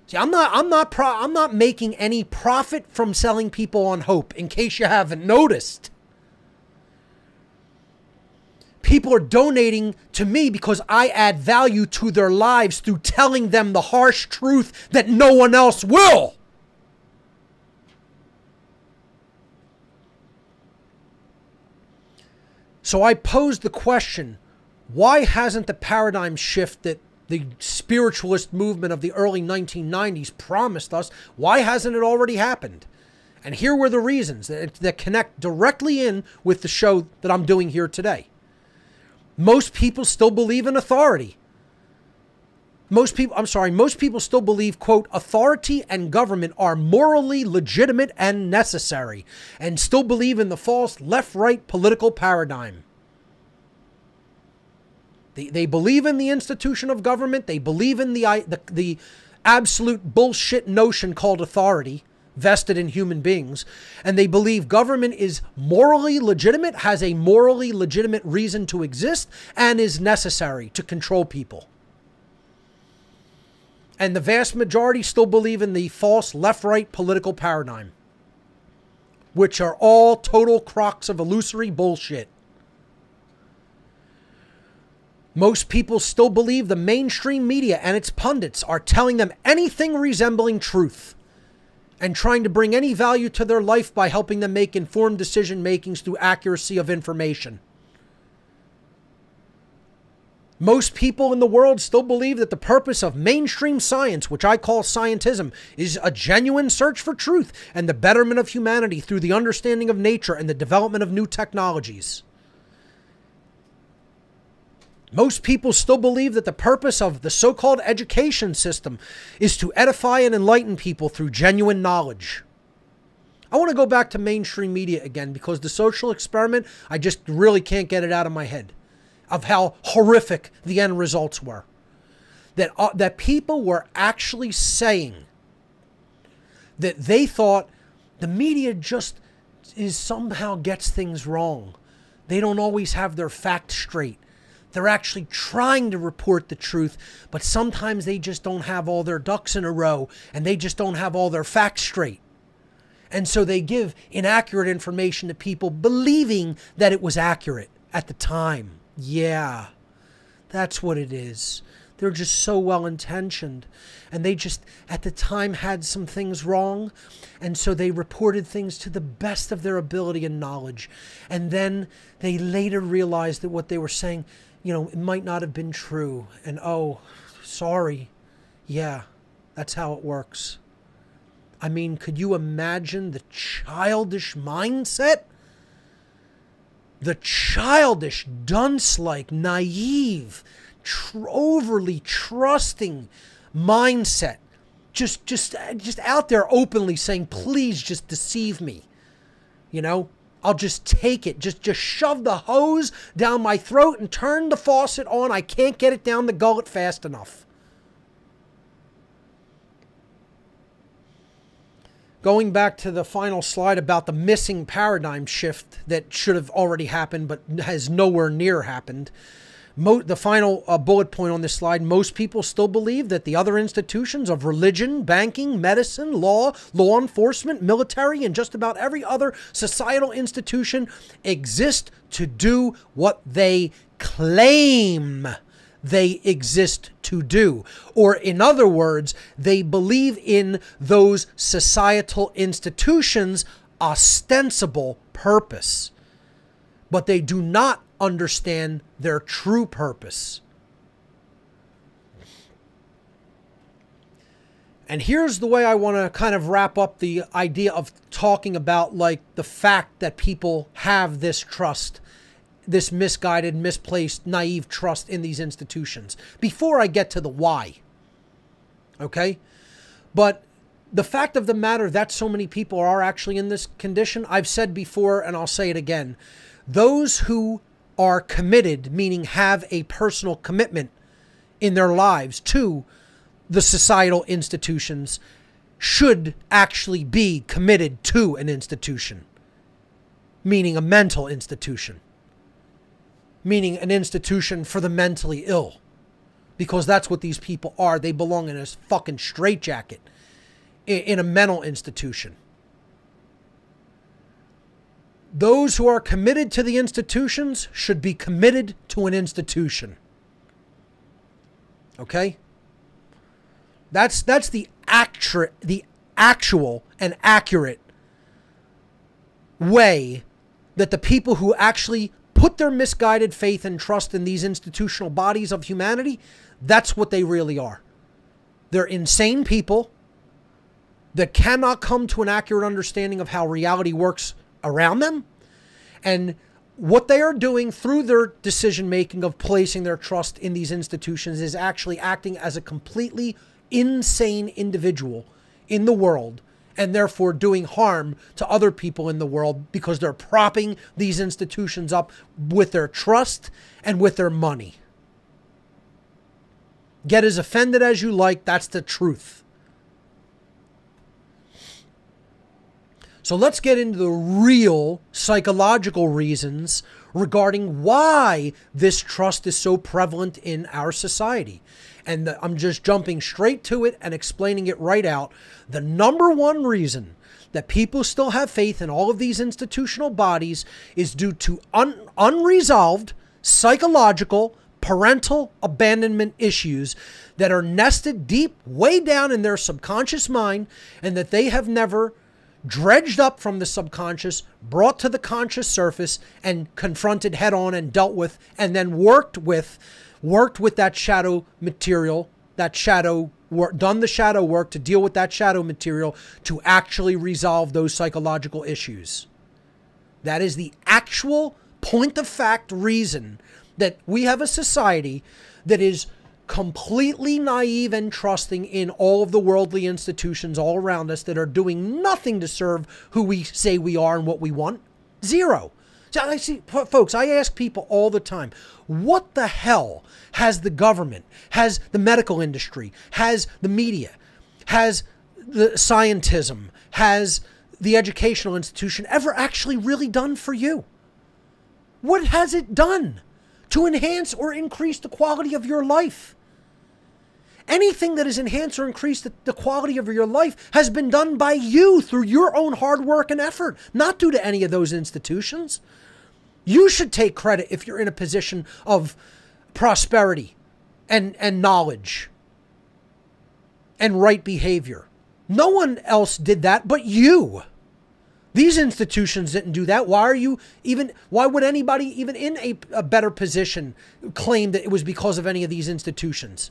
See, I'm not making any profit from selling people on hope, in case you haven't noticed. People are donating to me because I add value to their lives through telling them the harsh truth that no one else will. So I posed the question, why hasn't the paradigm shift that the spiritualist movement of the early 1990s promised us, why hasn't it already happened? And here were the reasons that connect directly in with the show that I'm doing here today. Most people still believe in authority. Most people still believe, quote, authority and government are morally legitimate and necessary, and still believe in the false left-right political paradigm. They believe in the institution of government. They believe in the absolute bullshit notion called authority vested in human beings. And they believe government is morally legitimate, has a morally legitimate reason to exist, and is necessary to control people. And the vast majority still believe in the false left-right political paradigm, which are all total crocs of illusory bullshit. Most people still believe the mainstream media and its pundits are telling them anything resembling truth and trying to bring any value to their life by helping them make informed decision makings through accuracy of information. Most people in the world still believe that the purpose of mainstream science, which I call scientism, is a genuine search for truth and the betterment of humanity through the understanding of nature and the development of new technologies. Most people still believe that the purpose of the so-called education system is to edify and enlighten people through genuine knowledge. I want to go back to mainstream media again because the social experiment, I just really can't get it out of my head of how horrific the end results were. That people were actually saying that they thought the media just somehow gets things wrong. They don't always have their facts straight. They're actually trying to report the truth, but sometimes they just don't have all their ducks in a row and they just don't have all their facts straight. And so they give inaccurate information to people believing that it was accurate at the time. Yeah, that's what it is. They're just so well-intentioned. And they just, at the time, had some things wrong. And so they reported things to the best of their ability and knowledge. And then they later realized that what they were saying, it might not have been true. And, oh, sorry. Yeah, that's how it works. I mean, could you imagine the childish mindset? The childish, dunce-like, naive, overly trusting mindset. Just out there openly saying, please just deceive me. I'll just take it. Just shove the hose down my throat and turn the faucet on. I can't get it down the gullet fast enough. Going back to the final slide about the missing paradigm shift that should have already happened but has nowhere near happened. The final bullet point on this slide, most people still believe that the other institutions of religion, banking, medicine, law enforcement, military, and just about every other societal institution exist to do what they claim they exist to do. Or in other words, they believe in those societal institutions' ostensible purpose, but they do not understand their true purpose. And here's the way I want to kind of wrap up the idea of talking about like the fact that people have this trust, this misguided, misplaced, naive trust in these institutions before I get to the why. Okay? But the fact of the matter that so many people are actually in this condition, I've said before and I'll say it again. Those who are committed, meaning have a personal commitment in their lives to the societal institutions, should actually be committed to an institution, meaning a mental institution. Meaning an institution for the mentally ill. Because that's what these people are. They belong in a fucking straitjacket. In a mental institution. Those who are committed to the institutions should be committed to an institution. Okay? That's the actual and accurate way that the people who actually put their misguided faith and trust in these institutional bodies of humanity, that's what they really are. They're insane people that cannot come to an accurate understanding of how reality works around them. And what they are doing through their decision making of placing their trust in these institutions is actually acting as a completely insane individual in the world, and therefore doing harm to other people in the world because they're propping these institutions up with their trust and with their money. Get as offended as you like, that's the truth. So let's get into the real psychological reasons regarding why this trust is so prevalent in our society. And I'm just jumping straight to it and explaining it right out. The number one reason that people still have faith in all of these institutional bodies is due to unresolved psychological parental abandonment issues that are nested deep way down in their subconscious mind, and that they have never dredged up from the subconscious, brought to the conscious surface, and confronted head on and dealt with, and then worked with that shadow material, that shadow work, done the shadow work to deal with that shadow material to actually resolve those psychological issues. That is the actual point of fact reason that we have a society that is completely naive and trusting in all of the worldly institutions all around us that are doing nothing to serve who we say we are and what we want. Zero. So I see, folks, I ask people all the time, what the hell has the government, has the medical industry, has the media, has the scientism, has the educational institution ever actually really done for you? What has it done to enhance or increase the quality of your life? Anything that has enhanced or increased the quality of your life has been done by you through your own hard work and effort, not due to any of those institutions. You should take credit if you're in a position of prosperity and knowledge and right behavior. No one else did that but you. These institutions didn't do that. Why would anybody even in a better position claim that it was because of any of these institutions?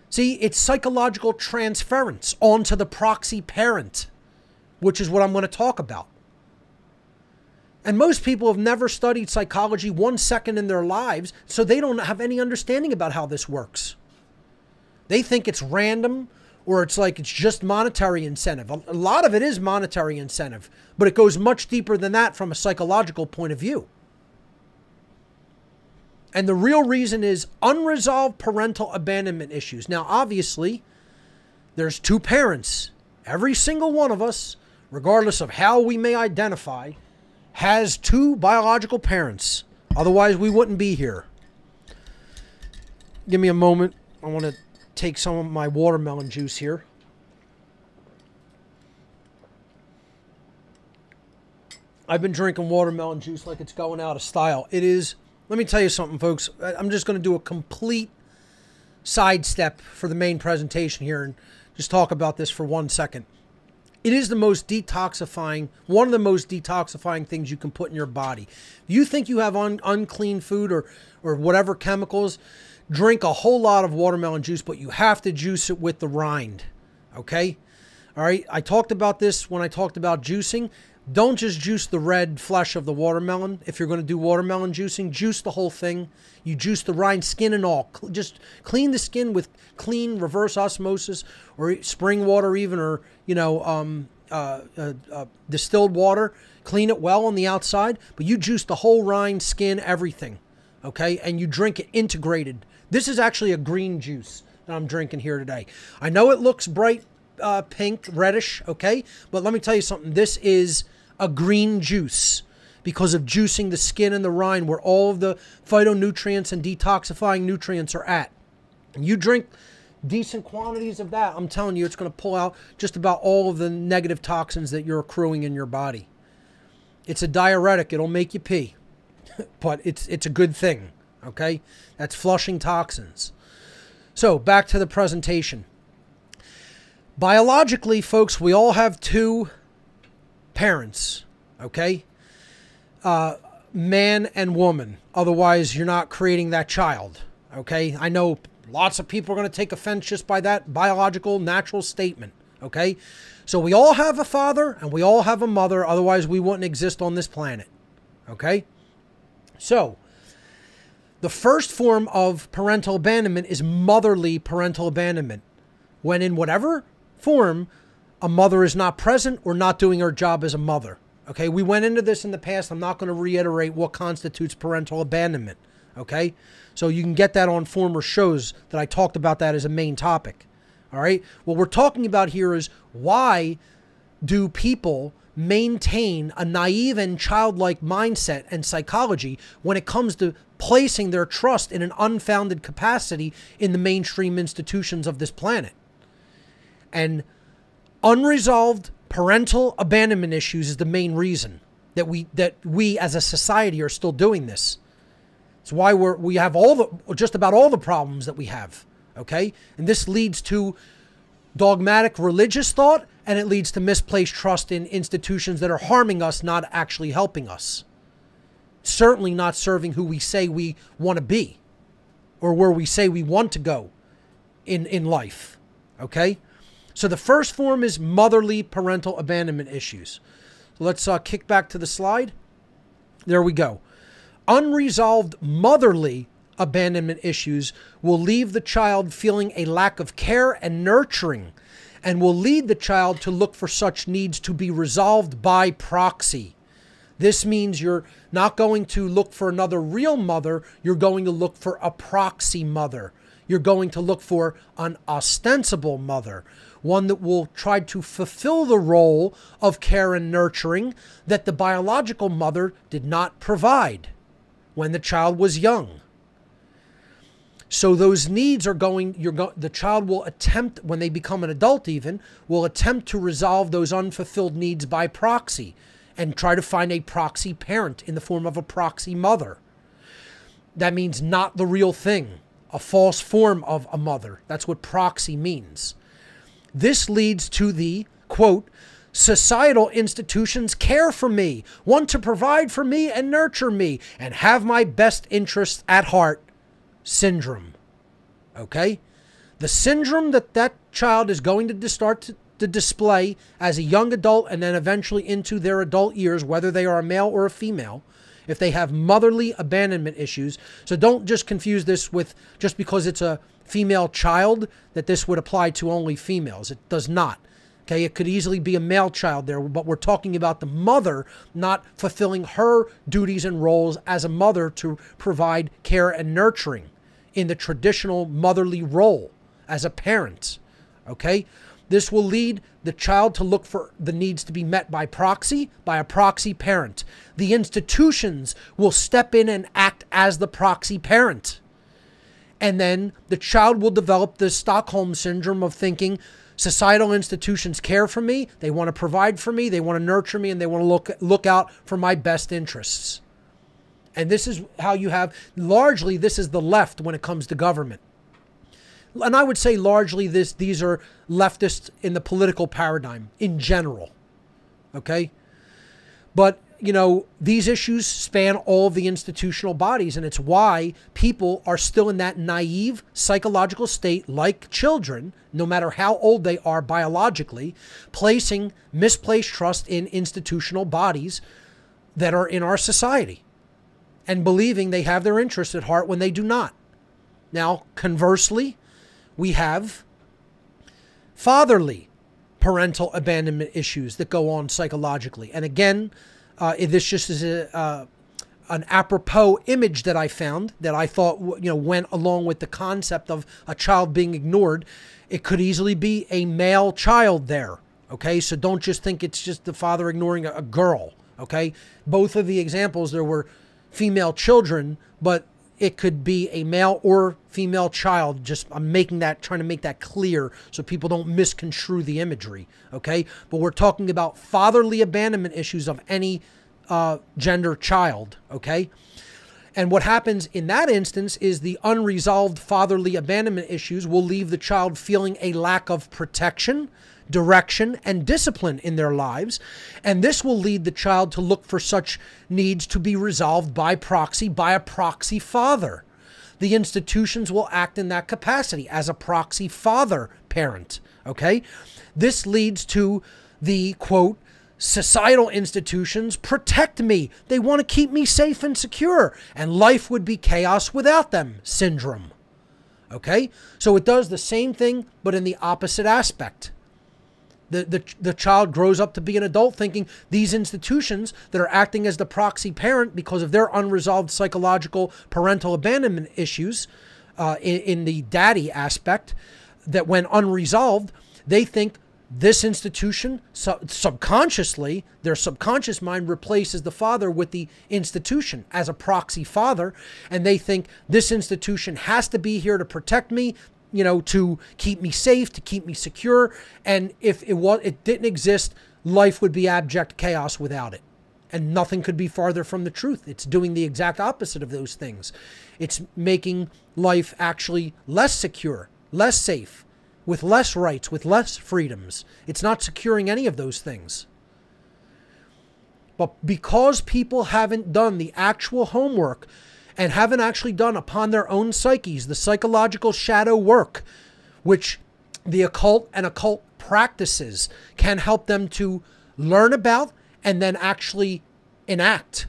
See, it's psychological transference onto the proxy parent, which is what I'm going to talk about. And most people have never studied psychology 1 second in their lives, so they don't have any understanding about how this works. They think it's random, or it's just monetary incentive. A lot of it is monetary incentive, but it goes much deeper than that from a psychological point of view. And the real reason is unresolved parental abandonment issues. Now, obviously, there's two parents. Every single one of us, regardless of how we may identify, has two biological parents. Otherwise, we wouldn't be here. Give me a moment. I want to take some of my watermelon juice here. I've been drinking watermelon juice like it's going out of style. It is... Let me tell you something, folks. I'm just going to do a complete sidestep for the main presentation here and just talk about this for 1 second. It is the most detoxifying, one of the most detoxifying things you can put in your body. If you think you have unclean food or whatever chemicals, drink a whole lot of watermelon juice, but you have to juice it with the rind, okay? All right, I talked about this when I talked about juicing. Don't just juice the red flesh of the watermelon. If you're going to do watermelon juicing, juice the whole thing. You juice the rind, skin and all. Just clean the skin with clean reverse osmosis or spring water even, or, distilled water. Clean it well on the outside, but you juice the whole rind, skin, everything, okay? And you drink it integrated. This is actually a green juice that I'm drinking here today. I know it looks bright pink, reddish, okay? But let me tell you something. This is a green juice because of juicing the skin and the rind where all of the phytonutrients and detoxifying nutrients are at. And you drink decent quantities of that, I'm telling you, it's going to pull out just about all of the negative toxins that you're accruing in your body. It's a diuretic. It'll make you pee, but it's a good thing, okay? That's flushing toxins. So back to the presentation. Biologically, folks, we all have two parents, okay? Man and woman. Otherwise, you're not creating that child, okay? I know lots of people are going to take offense just by that biological, natural statement, okay? So we all have a father and we all have a mother. Otherwise, we wouldn't exist on this planet, Okay? So, the first form of parental abandonment is motherly parental abandonment, when in whatever form a mother is not present or not doing her job as a mother. Okay, we went into this in the past. I'm not going to reiterate what constitutes parental abandonment. Okay, so you can get that on former shows that I talked about that as a main topic. All right, what we're talking about here is why do people maintain a naive and childlike mindset and psychology when it comes to placing their trust in an unfounded capacity in the mainstream institutions of this planet. And unresolved parental abandonment issues is the main reason that we as a society are still doing this. It's why we have just about all the problems that we have. Okay? And this leads to dogmatic religious thought, and it leads to misplaced trust in institutions that are harming us, not actually helping us. Certainly not serving who we say we want to be or where we say we want to go in life. Okay? So the first form is motherly parental abandonment issues. So let's kick back to the slide. There we go. Unresolved motherly abandonment issues will leave the child feeling a lack of care and nurturing, and will lead the child to look for such needs to be resolved by proxy. This means you're not going to look for another real mother. You're going to look for a proxy mother. You're going to look for an ostensible mother, one that will try to fulfill the role of care and nurturing that the biological mother did not provide when the child was young. So those needs are the child will attempt, when they become an adult even, will attempt to resolve those unfulfilled needs by proxy and try to find a proxy parent in the form of a proxy mother. That means not the real thing, a false form of a mother. That's what proxy means. This leads to the, quote, societal institutions care for me, want to provide for me and nurture me, and have my best interests at heart syndrome. Okay? The syndrome that child is going to start to display as a young adult and then eventually into their adult years, whether they are a male or a female, if they have motherly abandonment issues. So don't just confuse this with just because it's a female child that this would apply to only females. It does not. Okay, it could easily be a male child there, but we're talking about the mother not fulfilling her duties and roles as a mother to provide care and nurturing in the traditional motherly role as a parent. Okay, this will lead the child to look for the needs to be met by proxy, by a proxy parent. The institutions will step in and act as the proxy parent. And then the child will develop the Stockholm syndrome of thinking, societal institutions care for me, they want to provide for me, they want to nurture me, and they want to look out for my best interests. And this is how you have, largely, this is the left when it comes to government. And I would say largely these are leftists in the political paradigm in general. Okay? But, you know, these issues span all of the institutional bodies, and it's why people are still in that naive psychological state like children, no matter how old they are biologically, placing misplaced trust in institutional bodies that are in our society and believing they have their interests at heart when they do not. Now, conversely, we have fatherly parental abandonment issues that go on psychologically. And again, this just is an apropos image that I found that I thought, you know, went along with the concept of a child being ignored. It could easily be a male child there. Okay, so don't just think it's just the father ignoring a girl. Okay, both of the examples there were female children, but it could be a male or female child. Just I'm trying to make that clear so people don't misconstrue the imagery. Okay, but we're talking about fatherly abandonment issues of any gender child. Okay, and what happens in that instance is the unresolved fatherly abandonment issues will leave the child feeling a lack of protection, direction, and discipline in their lives. And this will lead the child to look for such needs to be resolved by proxy, by a proxy father. The institutions will act in that capacity as a proxy father parent. Okay? This leads to the, quote, societal institutions protect me. They want to keep me safe and secure, and life would be chaos without them syndrome. Okay? So it does the same thing, but in the opposite aspect. The child grows up to be an adult thinking these institutions that are acting as the proxy parent because of their unresolved psychological parental abandonment issues in the daddy aspect, that when unresolved, they think this institution, subconsciously, their subconscious mind replaces the father with the institution as a proxy father, and they think this institution has to be here to protect me, you know, to keep me safe, to keep me secure, and if it didn't exist, life would be abject chaos without it. And nothing could be farther from the truth. It's doing the exact opposite of those things. It's making life actually less secure, less safe, with less rights, with less freedoms. It's not securing any of those things. But because people haven't done the actual homework and haven't actually done upon their own psyches the psychological shadow work, which the occult and occult practices can help them to learn about and then actually enact.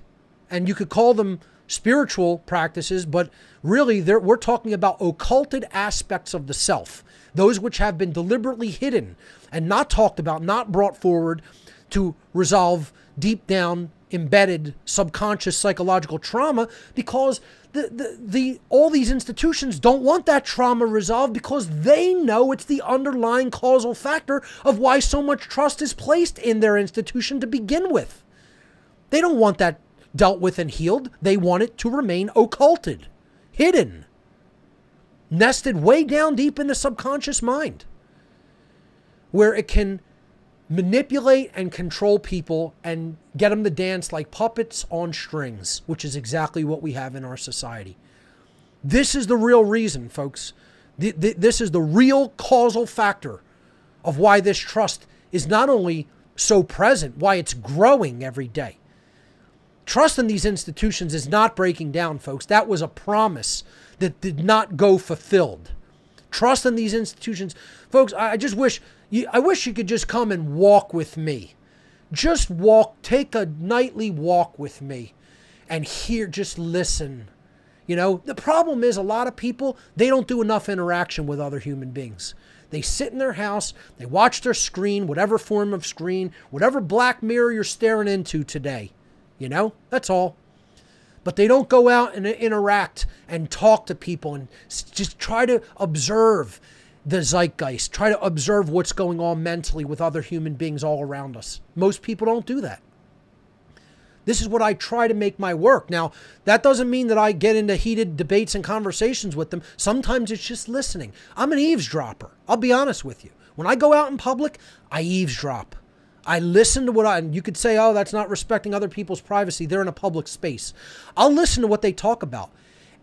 And you could call them spiritual practices, but really we're talking about occulted aspects of the self, those which have been deliberately hidden and not talked about, not brought forward to resolve deep down embedded subconscious psychological trauma, because all these institutions don't want that trauma resolved, because they know it's the underlying causal factor of why so much trust is placed in their institution to begin with. They don't want that dealt with and healed. They want it to remain occulted, hidden, nested way down deep in the subconscious mind, where it can manipulate and control people and get them to dance like puppets on strings, which is exactly what we have in our society. This is the real reason, folks. This is the real causal factor of why this trust is not only so present, why it's growing every day. Trust in these institutions is not breaking down, folks. That was a promise that did not go fulfilled. Trust in these institutions. Folks, I wish you could just come and walk with me. Just walk, take a nightly walk with me and hear, just listen. You know, the problem is a lot of people, they don't do enough interaction with other human beings. They sit in their house, they watch their screen, whatever form of screen, whatever Black Mirror you're staring into today. You know, that's all. But they don't go out and interact and talk to people and just try to observe the zeitgeist, try to observe what's going on mentally with other human beings all around us. Most people don't do that. This is what I try to make my work. Now, that doesn't mean that I get into heated debates and conversations with them. Sometimes it's just listening. I'm an eavesdropper. I'll be honest with you. When I go out in public, I eavesdrop. I listen to and you could say, oh, that's not respecting other people's privacy. They're in a public space. I'll listen to what they talk about.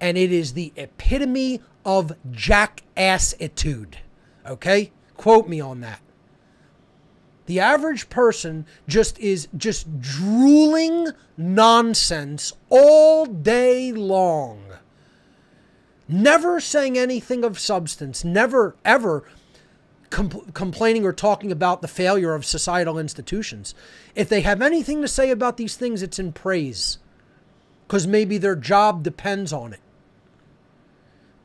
And it is the epitome of jackassitude. Okay? Quote me on that. The average person is just drooling nonsense all day long. Never saying anything of substance. Never, ever complaining or talking about the failure of societal institutions. If they have anything to say about these things, it's in praise, because maybe their job depends on it.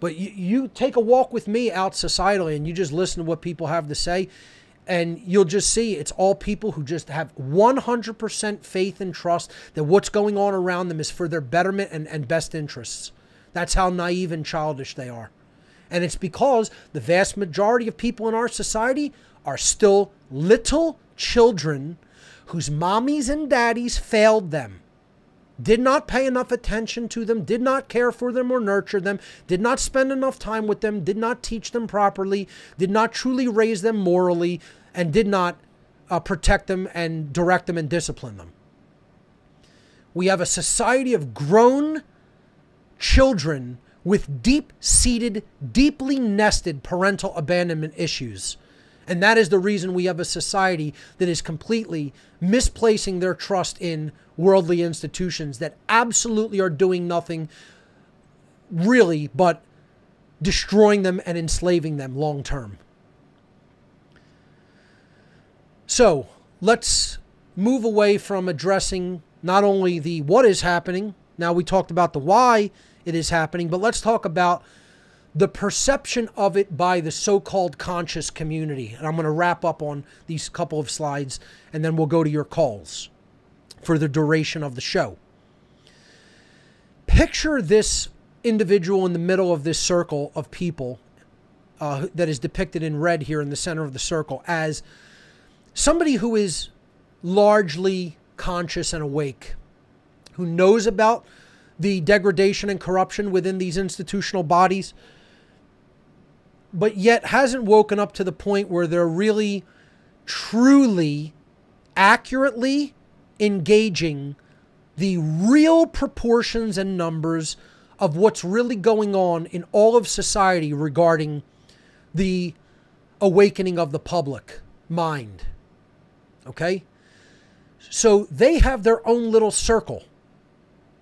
But you take a walk with me out societally and you just listen to what people have to say, and you'll just see it's all people who just have 100% faith and trust that what's going on around them is for their betterment and best interests. That's how naive and childish they are. And it's because the vast majority of people in our society are still little children whose mommies and daddies failed them, did not pay enough attention to them, did not care for them or nurture them, did not spend enough time with them, did not teach them properly, did not truly raise them morally, and did not protect them and direct them and discipline them. We have a society of grown children with deep-seated, deeply nested parental abandonment issues. And that is the reason we have a society that is completely misplacing their trust in worldly institutions that absolutely are doing nothing really but destroying them and enslaving them long term. So let's move away from addressing not only the what is happening, now we talked about the why it is happening, but let's talk about the perception of it by the so-called conscious community. And I'm going to wrap up on these couple of slides, and then we'll go to your calls for the duration of the show. Picture this individual in the middle of this circle of people that is depicted in red here in the center of the circle as somebody who is largely conscious and awake, who knows about the degradation and corruption within these institutional bodies, but yet hasn't woken up to the point where they're really, truly, accurately engaging the real proportions and numbers of what's really going on in all of society regarding the awakening of the public mind. Okay? So they have their own little circle,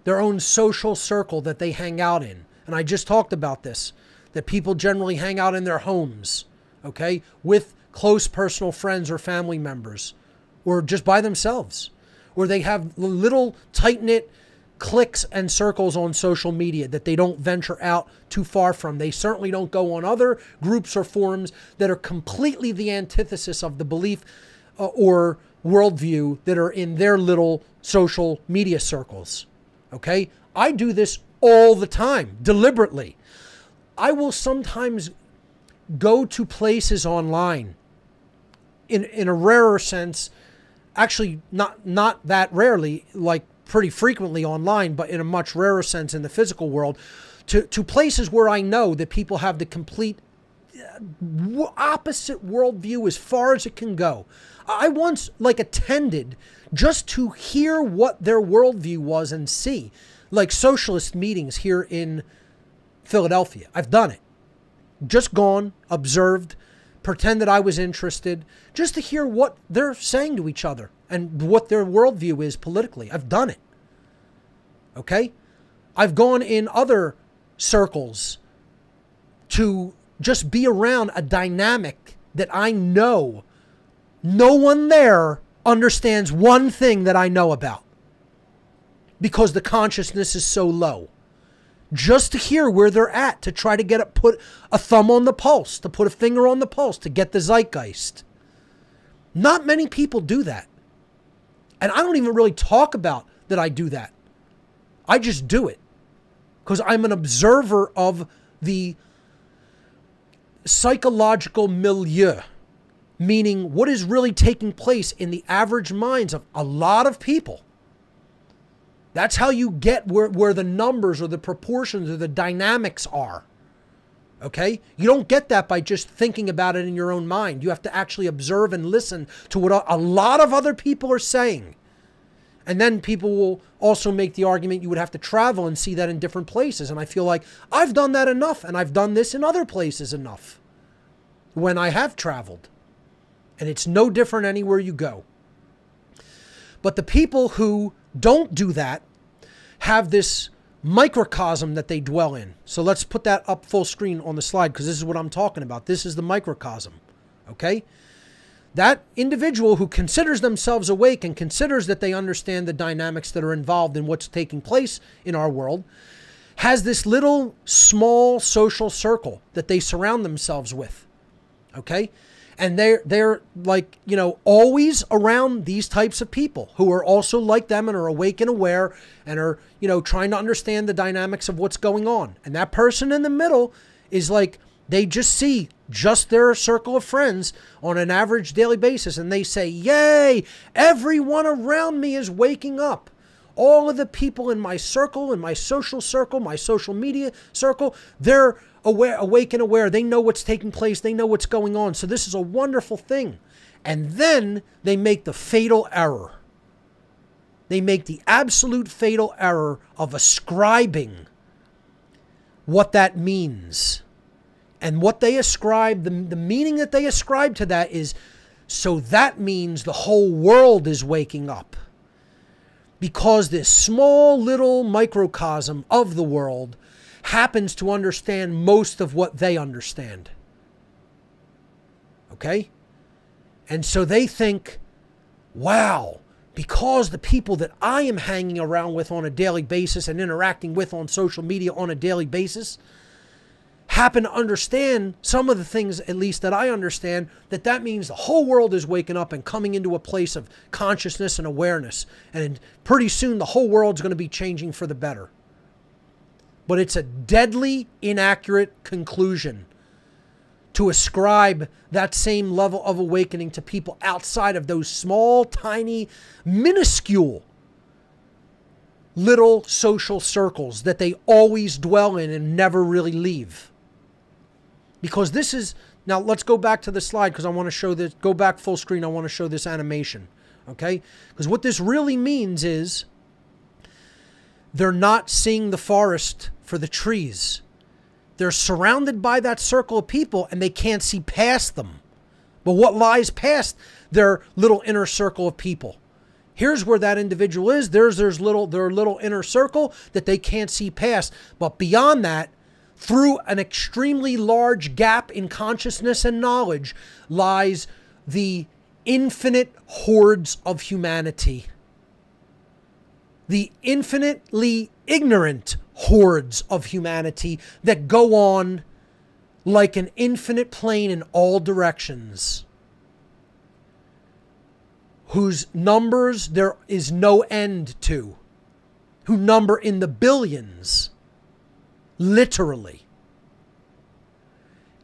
their own social circle that they hang out in. And I just talked about this, that people generally hang out in their homes, okay, with close personal friends or family members, or just by themselves, or they have little tight-knit cliques and circles on social media that they don't venture out too far from. They certainly don't go on other groups or forums that are completely the antithesis of the belief or worldview that are in their little social media circles. Okay? I do this all the time, deliberately. I will sometimes go to places online in a rarer sense, actually not that rarely, like pretty frequently online, but in a much rarer sense in the physical world, to places where I know that people have the complete opposite worldview as far as it can go. I once attended just to hear what their worldview was and see, like socialist meetings here in Philadelphia. I've done it. Just gone, observed, pretend that I was interested, just to hear what they're saying to each other and what their worldview is politically. I've done it. Okay? I've gone in other circles to just be around a dynamic that I know no one there understands one thing that I know about, because the consciousness is so low. Just to hear where they're at, to try to put a thumb on the pulse, to put a finger on the pulse, to get the zeitgeist. Not many people do that. And I don't even really talk about that I do that. I just do it because I'm an observer of the psychological milieu, meaning what is really taking place in the average minds of a lot of people. That's how you get where the numbers or the proportions or the dynamics are. Okay? You don't get that by just thinking about it in your own mind. You have to actually observe and listen to what a lot of other people are saying. And then people will also make the argument you would have to travel and see that in different places. And I feel like I've done that enough, and I've done this in other places enough when I have traveled. And it's no different anywhere you go. But the people who don't do that have this microcosm that they dwell in. So let's put that up full screen on the slide, because this is what I'm talking about. This is the microcosm. Okay? That individual who considers themselves awake and considers that they understand the dynamics that are involved in what's taking place in our world has this little small social circle that they surround themselves with. Okay? And they're like, always around these types of people who are also like them and are awake and aware and are, trying to understand the dynamics of what's going on. And that person in the middle is like, they just see just their circle of friends on an average daily basis. And they say, yay, everyone around me is waking up. All of the people in my circle, in my social media circle, they're awake and aware. They know what's taking place. They know what's going on. So this is a wonderful thing. And then they make the fatal error. They make the absolute fatal error of ascribing what that means. And what they ascribe, the meaning that they ascribe to that is, so that means the whole world is waking up. Because this small little microcosm of the world happens to understand most of what they understand. Okay? And so they think, wow, because the people that I am hanging around with on a daily basis and interacting with on social media on a daily basis happen to understand some of the things, at least that I understand, that means the whole world is waking up and coming into a place of consciousness and awareness. And pretty soon the whole world's going to be changing for the better. But it's a deadly inaccurate conclusion to ascribe that same level of awakening to people outside of those small, tiny, minuscule little social circles that they always dwell in and never really leave. Because this is, now let's go back to the slide because I want to show this, go back full screen, I want to show this animation, okay? Because what this really means is they're not seeing the forest for the trees. They're surrounded by that circle of people and they can't see past them. But what lies past their little inner circle of people? Here's where that individual is. There's their little inner circle that they can't see past. But beyond that, through an extremely large gap in consciousness and knowledge, lies the infinite hordes of humanity. The infinitely ignorant hordes of humanity that go on like an infinite plane in all directions, whose numbers there is no end to, who number in the billions, literally.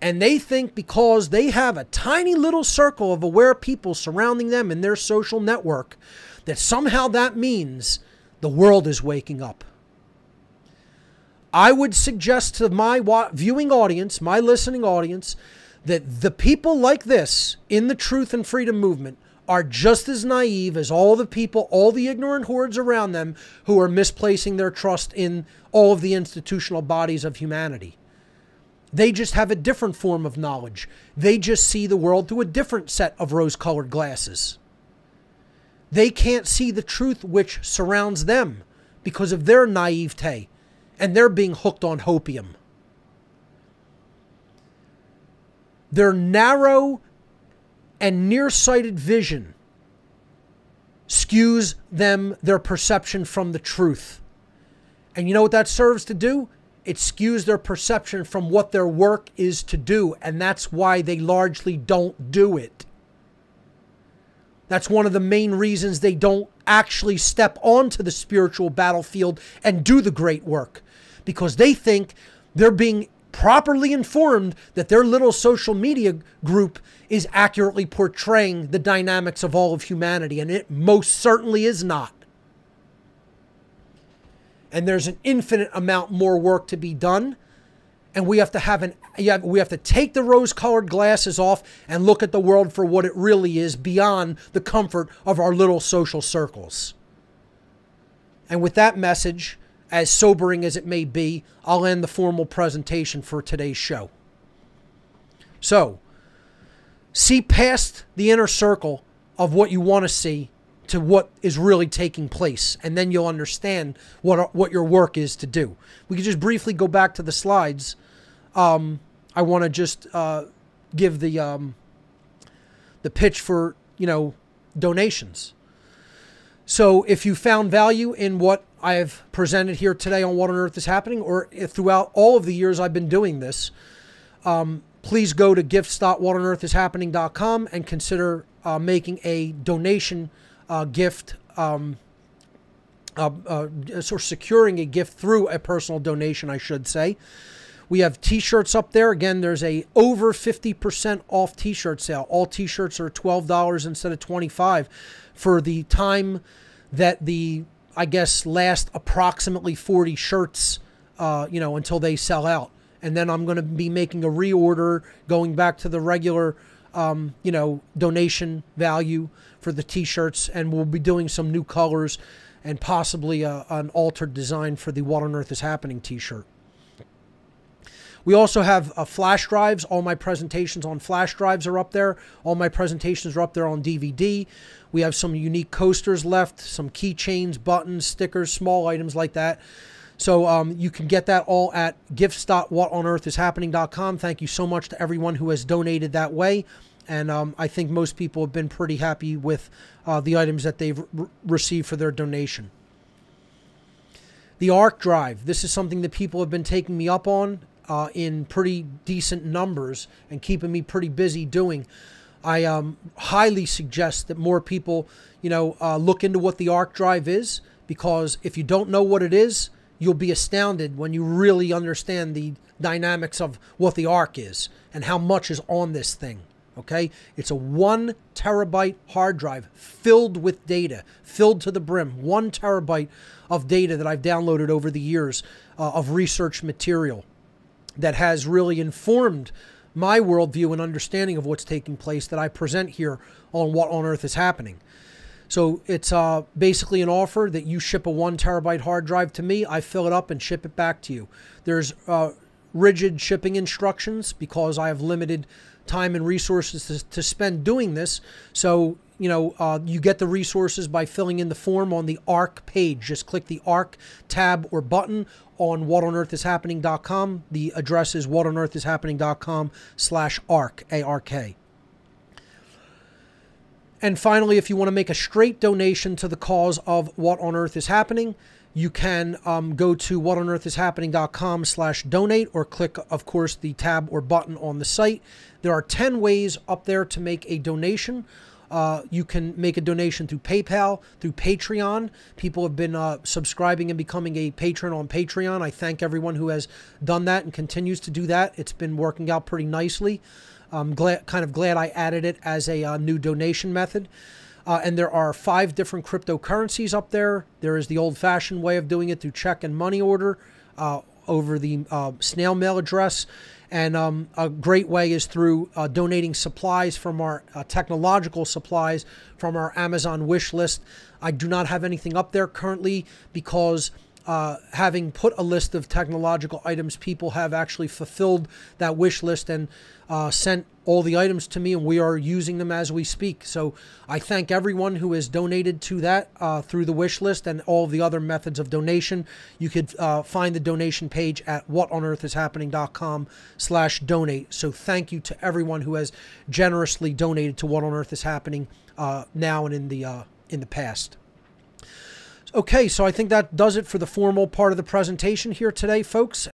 And they think because they have a tiny little circle of aware people surrounding them in their social network, that somehow that means the world is waking up. I would suggest to my viewing audience, my listening audience, that the people like this in the truth and freedom movement are just as naive as all the people, all the ignorant hordes around them who are misplacing their trust in all of the institutional bodies of humanity. They just have a different form of knowledge. They just see the world through a different set of rose-colored glasses. They can't see the truth which surrounds them because of their naivete, and they're being hooked on hopium. Their narrow and nearsighted vision skews their perception from the truth. And you know what that serves to do? It skews their perception from what their work is to do, and that's why they largely don't do it. That's one of the main reasons they don't actually step onto the spiritual battlefield and do the great work, because they think they're being properly informed that their little social media group is accurately portraying the dynamics of all of humanity, and it most certainly is not. And there's an infinite amount more work to be done, and we have to take the rose-colored glasses off and look at the world for what it really is, beyond the comfort of our little social circles. And with that message, as sobering as it may be, I'll end the formal presentation for today's show. So, see past the inner circle of what you want to see to what is really taking place, and then you'll understand what your work is to do. We can just briefly go back to the slides. I want to just give the pitch for, donations. So if you found value in what I have presented here today on What on Earth is Happening, or throughout all of the years I've been doing this, please go to gifts.whatonearthishappening.com and consider making a donation gift, or securing a gift through a personal donation, I should say. We have t-shirts up there. Again, there's a over 50% off t-shirt sale. All t-shirts are $12 instead of $25 for the time that the, I guess, last approximately 40 shirts, until they sell out. And then I'm going to be making a reorder, going back to the regular, donation value for the t-shirts. And we'll be doing some new colors and possibly an altered design for the What on Earth is Happening t-shirt. We also have flash drives. All my presentations on flash drives are up there. All my presentations are up there on DVD. We have some unique coasters left, some keychains, buttons, stickers, small items like that. So you can get that all at gifts.whatonearthishappening.com. Thank you so much to everyone who has donated that way. And I think most people have been pretty happy with the items that they've received for their donation. The ARC drive. This is something that people have been taking me up on in pretty decent numbers and keeping me pretty busy doing. I highly suggest that more people, look into what the ARC drive is, because if you don't know what it is, you'll be astounded when you really understand the dynamics of what the ARC is and how much is on this thing. Okay, it's a 1 terabyte hard drive filled with data, filled to the brim. 1 terabyte of data that I've downloaded over the years of research material that has really informed my worldview and understanding of what's taking place that I present here on What on Earth is Happening. So it's basically an offer that you ship a 1 terabyte hard drive to me, I fill it up and ship it back to you. There's rigid shipping instructions because I have limited time and resources to spend doing this. So, you get the resources by filling in the form on the ARC page. Just click the ARC tab or button on whatonearthishappening.com. The address is whatonearthishappening.com/ARC, A-R-K. And finally, if you want to make a straight donation to the cause of What on Earth is Happening, you can go to whatonearthishappening.com/donate or click, of course, the tab or button on the site. There are 10 ways up there to make a donation. You can make a donation through PayPal, through Patreon. People have been subscribing and becoming a patron on Patreon. I thank everyone who has done that and continues to do that. It's been working out pretty nicely. I'm kind of glad I added it as a new donation method. And there are 5 different cryptocurrencies up there. There is the old-fashioned way of doing it through check and money order over the snail mail address. And a great way is through donating supplies from our technological supplies from our Amazon wish list. I do not have anything up there currently because having put a list of technological items, people have actually fulfilled that wish list and sent all the items to me, and we are using them as we speak. So I thank everyone who has donated to that through the wish list and all the other methods of donation. You could find the donation page at whatonearthishappening.com/donate. So thank you to everyone who has generously donated to What on Earth is Happening now and in the past. Okay, so I think that does it for the formal part of the presentation here today, folks.